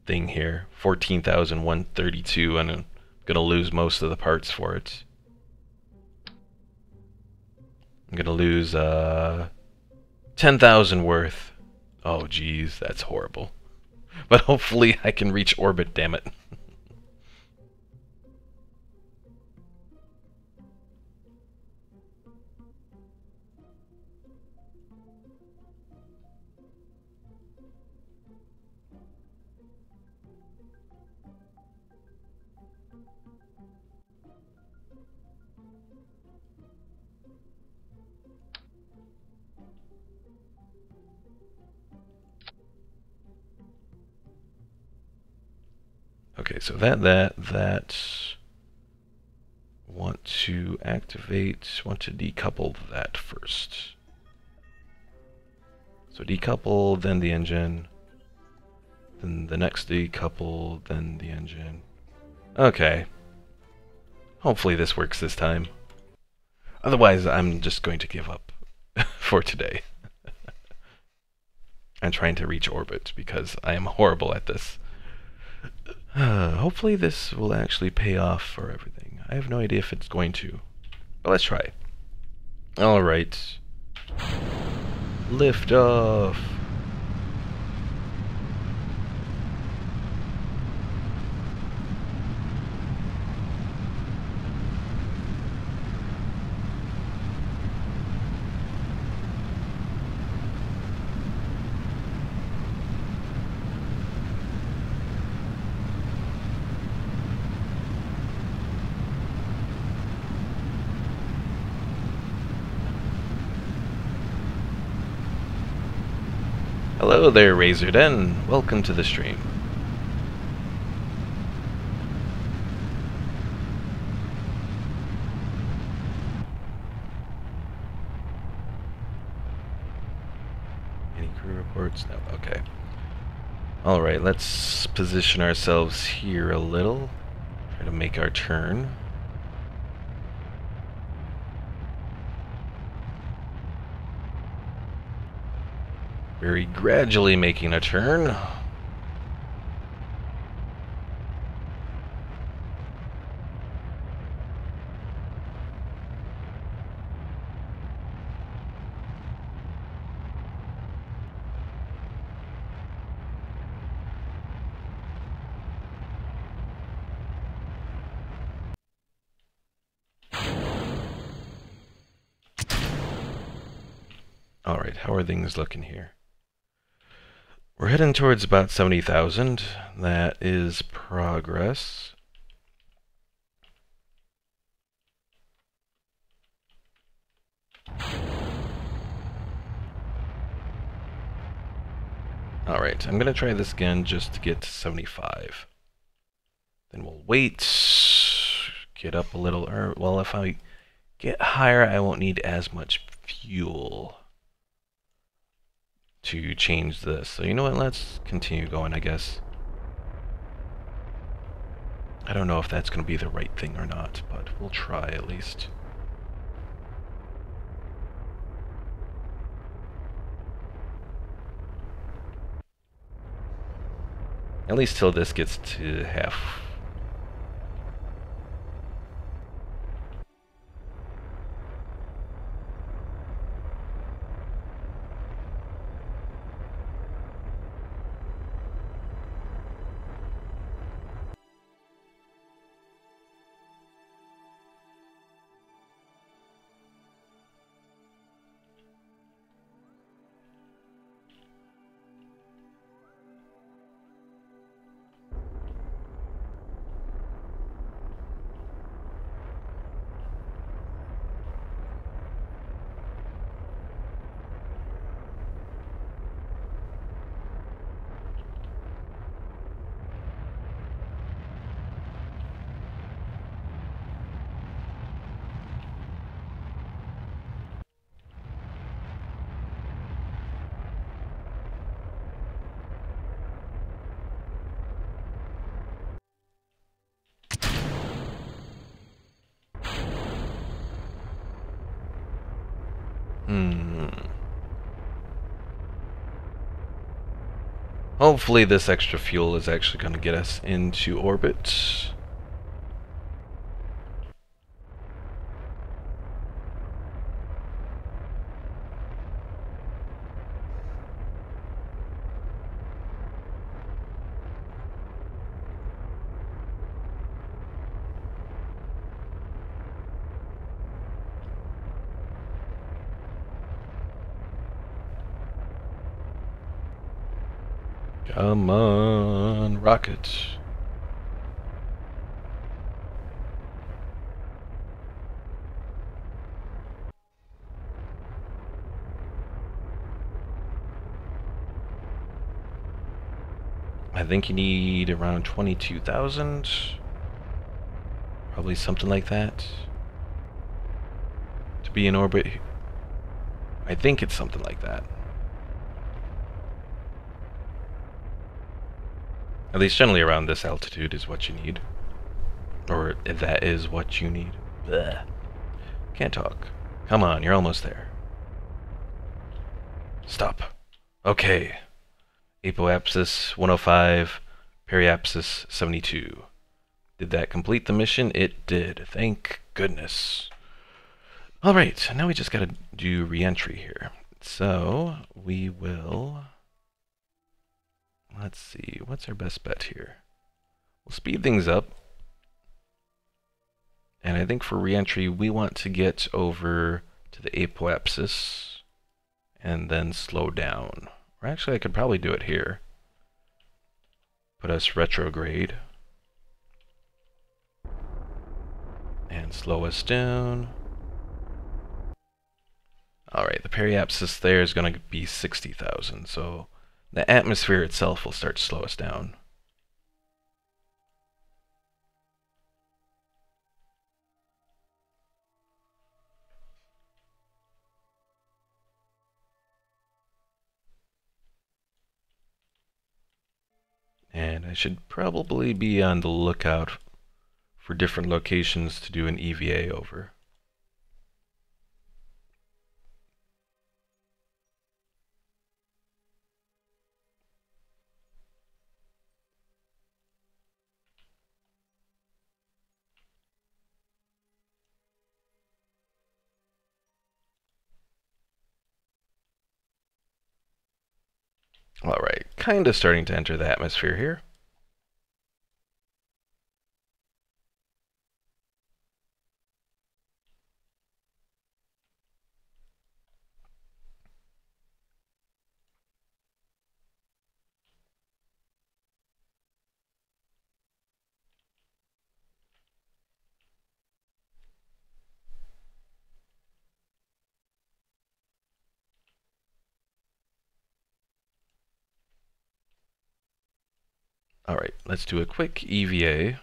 thing here. 14,132, and I'm gonna lose most of the parts for it. I'm gonna lose 10,000 worth. Oh geez, that's horrible. But hopefully I can reach orbit, damn it. Okay, so that want to decouple that first. So decouple, then the engine, then the next decouple, then the engine. Okay. Hopefully this works this time. Otherwise, I'm just going to give up for today. I'm trying to reach orbit because I am horrible at this. Hopefully this will actually pay off for everything. I have no idea if it's going to. But let's try. Alright. Lift off. Hello there, Razor Den. Welcome to the stream. Crew reports? No, okay. Alright, let's position ourselves here a little. Try to make our turn. Very gradually making a turn. Alright, how are things looking here? We're heading towards about 70,000. That is progress. Alright, I'm going to try this again just to get to 75. Then we'll wait, get up a little, well, if I get higher, I won't need as much fuel to change this. So you know what, let's continue going, I guess. I don't know if that's going to be the right thing or not, but we'll try at least. At least till this gets to half. Hopefully this extra fuel is actually going to get us into orbit. Come on, rocket. I think you need around 22,000. Probably something like that. To be in orbit. I think it's something like that. At least generally around this altitude is what you need. Or that is what you need. Blech. Can't talk. Come on, you're almost there. Stop. Okay. Apoapsis 105, periapsis 72. Did that complete the mission? It did. Thank goodness. Alright, now we just gotta do re-entry here. So, we will... Let's see, what's our best bet here? We'll speed things up. And I think for re-entry, we want to get over to the apoapsis and then slow down. Or actually, I could probably do it here. Put us retrograde. And slow us down. Alright, the periapsis there is going to be 60,000, so the atmosphere itself will start to slow us down. I should probably be on the lookout for different locations to do an EVA over. Alright, kind of starting to enter the atmosphere here. Alright, let's do a quick EVA.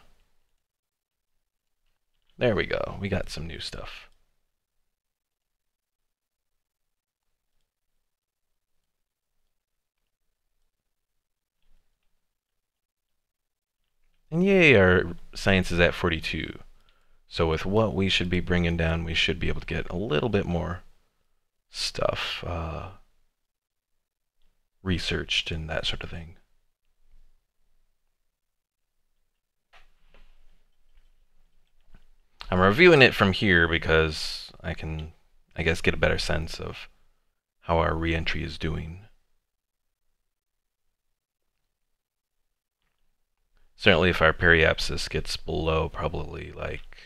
There we go, we got some new stuff. And yay, our science is at 42. So with what we should be bringing down, we should be able to get a little bit more stuff researched and that sort of thing. I'm reviewing it from here because I can, I guess, get a better sense of how our re-entry is doing. Certainly if our periapsis gets below probably like,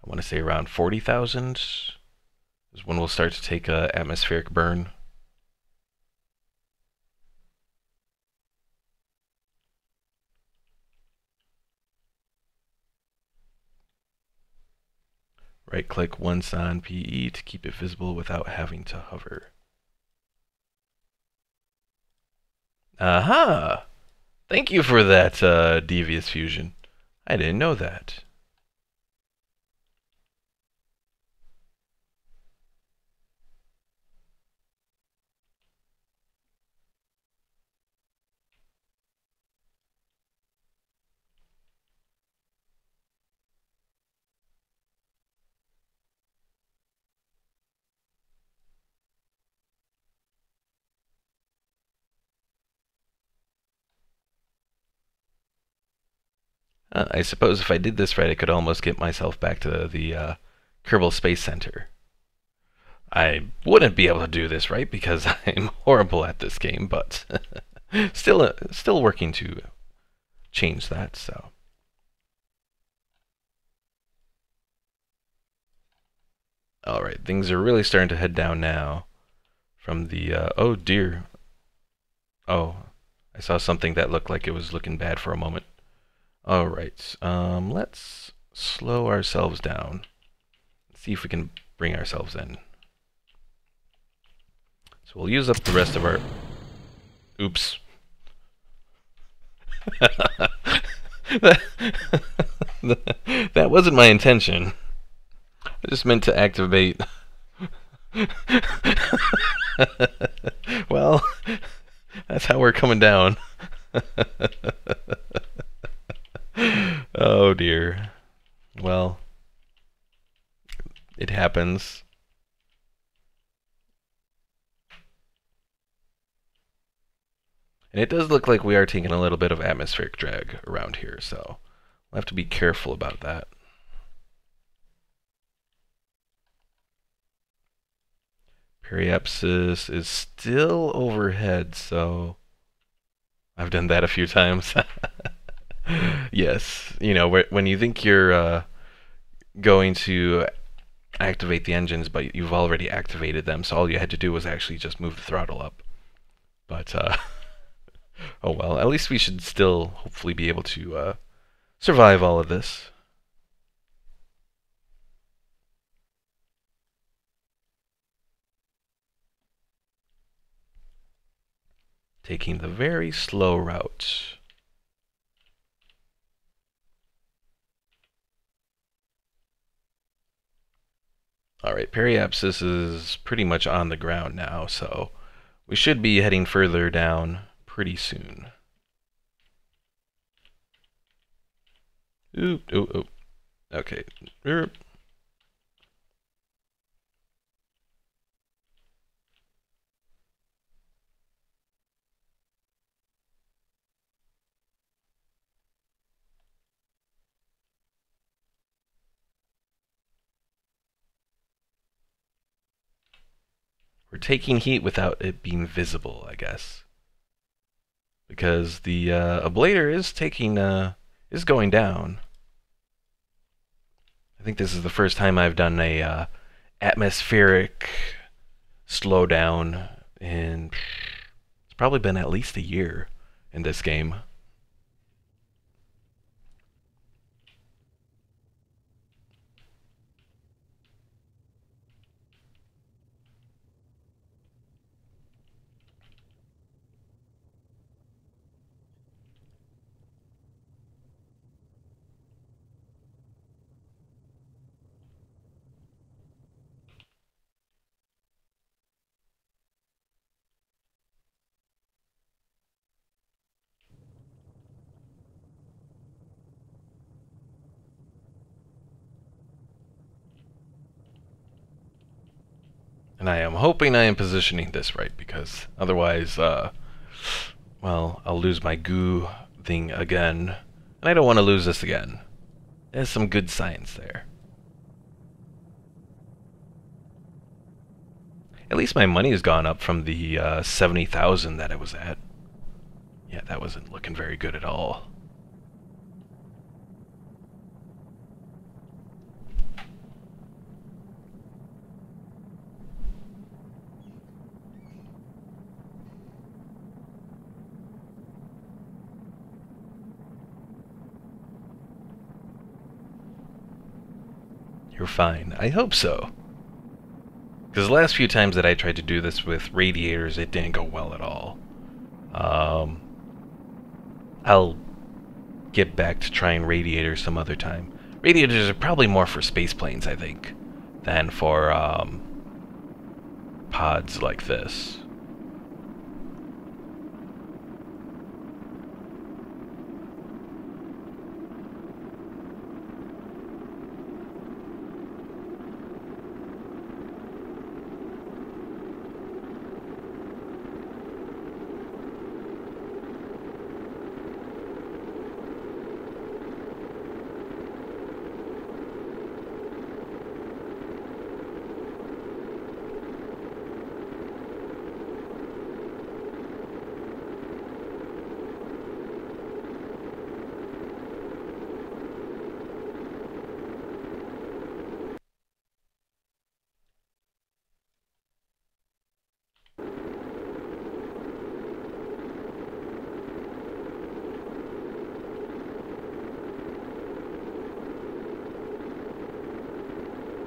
I want to say around 40,000 is when we'll start to take a atmospheric burn. Right-click once on PE to keep it visible without having to hover. Aha! Thank you for that, devious fusion. I didn't know that. I suppose if I did this right, I could almost get myself back to the Kerbal Space Center. I wouldn't be able to do this right because I'm horrible at this game, but still working to change that. So, all right, things are really starting to head down now. From the oh dear, oh, I saw something that looked like it was looking bad for a moment. All right, let's slow ourselves down. See if we can bring ourselves in. So we'll use up the rest of our... Oops. That wasn't my intention. I just meant to activate... Well, that's how we're coming down. Oh dear. Well, it happens. And it does look like we are taking a little bit of atmospheric drag around here, so we'll have to be careful about that. Periapsis is still overhead, so I've done that a few times. Yes, you know, when you think you're going to activate the engines, but you've already activated them, so all you had to do was actually just move the throttle up. But, oh well, at least we should still hopefully be able to survive all of this. Taking the very slow route. Alright, periapsis is pretty much on the ground now, so we should be heading further down pretty soon. Oop, oop, oop. Okay. We're taking heat without it being visible, I guess. Because the ablator is is going down. I think this is the first time I've done a atmospheric slowdown in it's probably been at least a year in this game. And I am hoping I am positioning this right, because otherwise, well, I'll lose my goo thing again. And I don't want to lose this again. There's some good science there. At least my money has gone up from the 70,000 that I was at. Yeah, that wasn't looking very good at all. You're fine. I hope so. Because the last few times that I tried to do this with radiators, it didn't go well at all. I'll get back to trying radiators some other time. Radiators are probably more for space planes, I think, than for pods like this.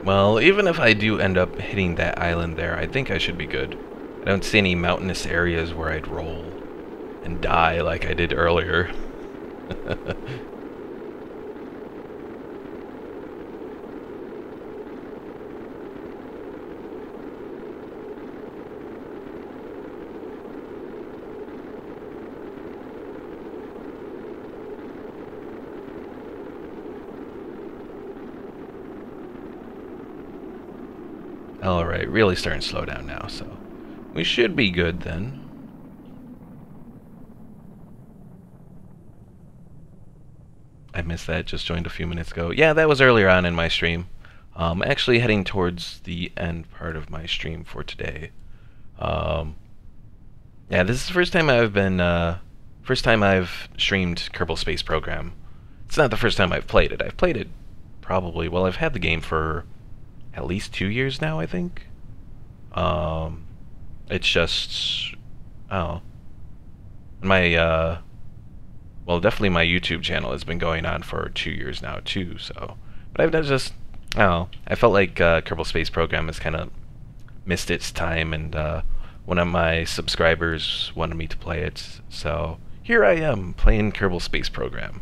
Well, even if I do end up hitting that island there, I think I should be good. I don't see any mountainous areas where I'd roll and die like I did earlier. Alright, really starting to slow down now, so we should be good then. I missed that, just joined a few minutes ago. Yeah, that was earlier on in my stream. Actually heading towards the end part of my stream for today. Yeah, this is the first time I've streamed Kerbal Space Program. It's not the first time I've played it. I've played it probably, well, I've had the game for at least 2 years now, I think. It's just, oh, my, well, definitely my YouTube channel has been going on for 2 years now, too, so, but I've just, oh, I felt like, Kerbal Space Program has kind of missed its time, and, one of my subscribers wanted me to play it, so here I am, playing Kerbal Space Program.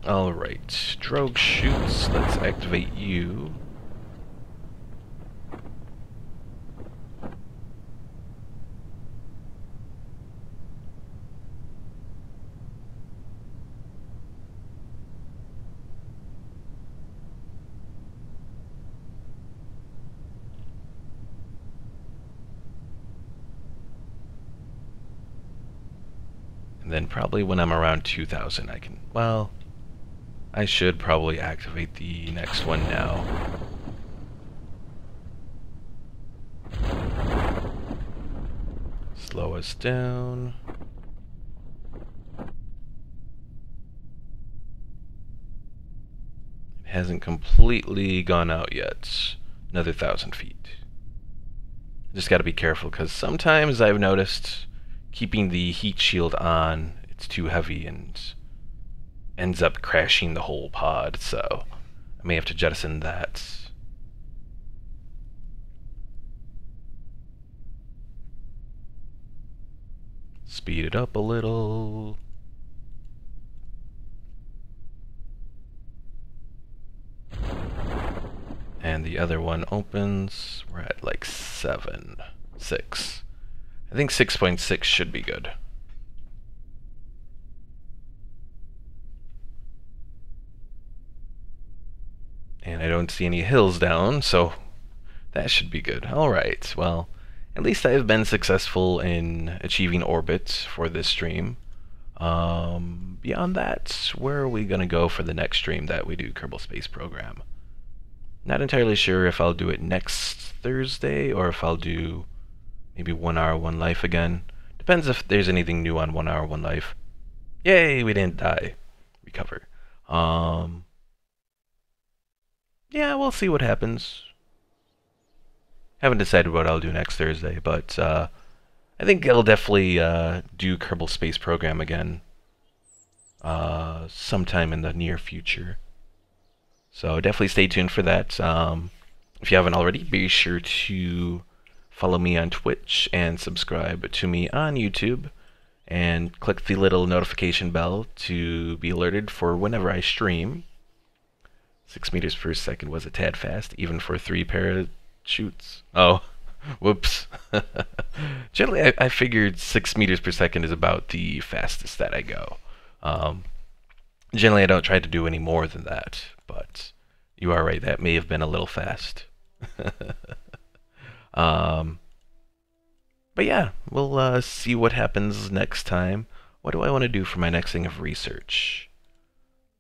Alright, drogue shoots, let's activate you. And then probably when I'm around 2,000, I can, well, I should probably activate the next one now. Slow us down. It hasn't completely gone out yet. Another 1,000 feet. Just got to be careful because sometimes I've noticed keeping the heat shield on, it's too heavy and ends up crashing the whole pod, so I may have to jettison that. Speed it up a little. And the other one opens. We're at like 7, 6. I think 6.6 should be good. And I don't see any hills down, so that should be good. Alright, well, at least I've been successful in achieving orbit for this stream. Beyond that, where are we going to go for the next stream that we do Kerbal Space Program? Not entirely sure if I'll do it next Thursday or if I'll do maybe 1 Hour, 1 Life again. Depends if there's anything new on 1 Hour, 1 Life. Yay, we didn't die. Recover. Yeah, we'll see what happens. Haven't decided what I'll do next Thursday, but I think I'll definitely do Kerbal Space Program again sometime in the near future. So definitely stay tuned for that. If you haven't already, be sure to follow me on Twitch and subscribe to me on YouTube. And click the little notification bell to be alerted for whenever I stream. 6 meters per second was a tad fast, even for 3 parachutes. Oh, whoops. Generally, I figured 6 meters per second is about the fastest that I go. Generally, I don't try to do any more than that, but you are right, that may have been a little fast. But yeah, we'll see what happens next time. What do I want to do for my next thing of research?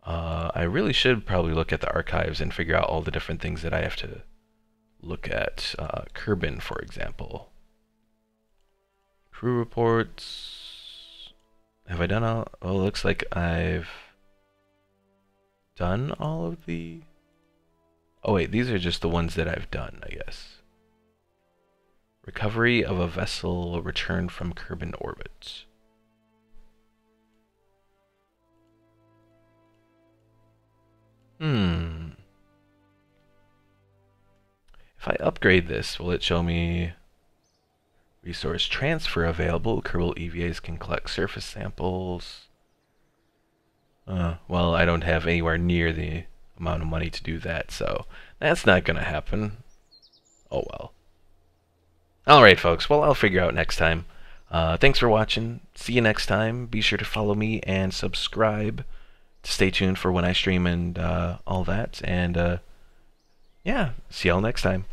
I really should probably look at the archives and figure out all the different things that I have to look at. Kerbal, for example. Crew reports. Have I done all? Oh, looks like I've done all of the... Oh wait, these are just the ones that I've done, I guess. Recovery of a vessel returned from Kerbal orbit. If I upgrade this, will it show me resource transfer available? Kerbal EVAs can collect surface samples. Well, I don't have anywhere near the amount of money to do that, so that's not gonna happen. Oh well. Alright folks, well I'll figure out next time. Thanks for watching. See you next time. Be sure to follow me and subscribe to stay tuned for when I stream and all that. And yeah, see y'all next time.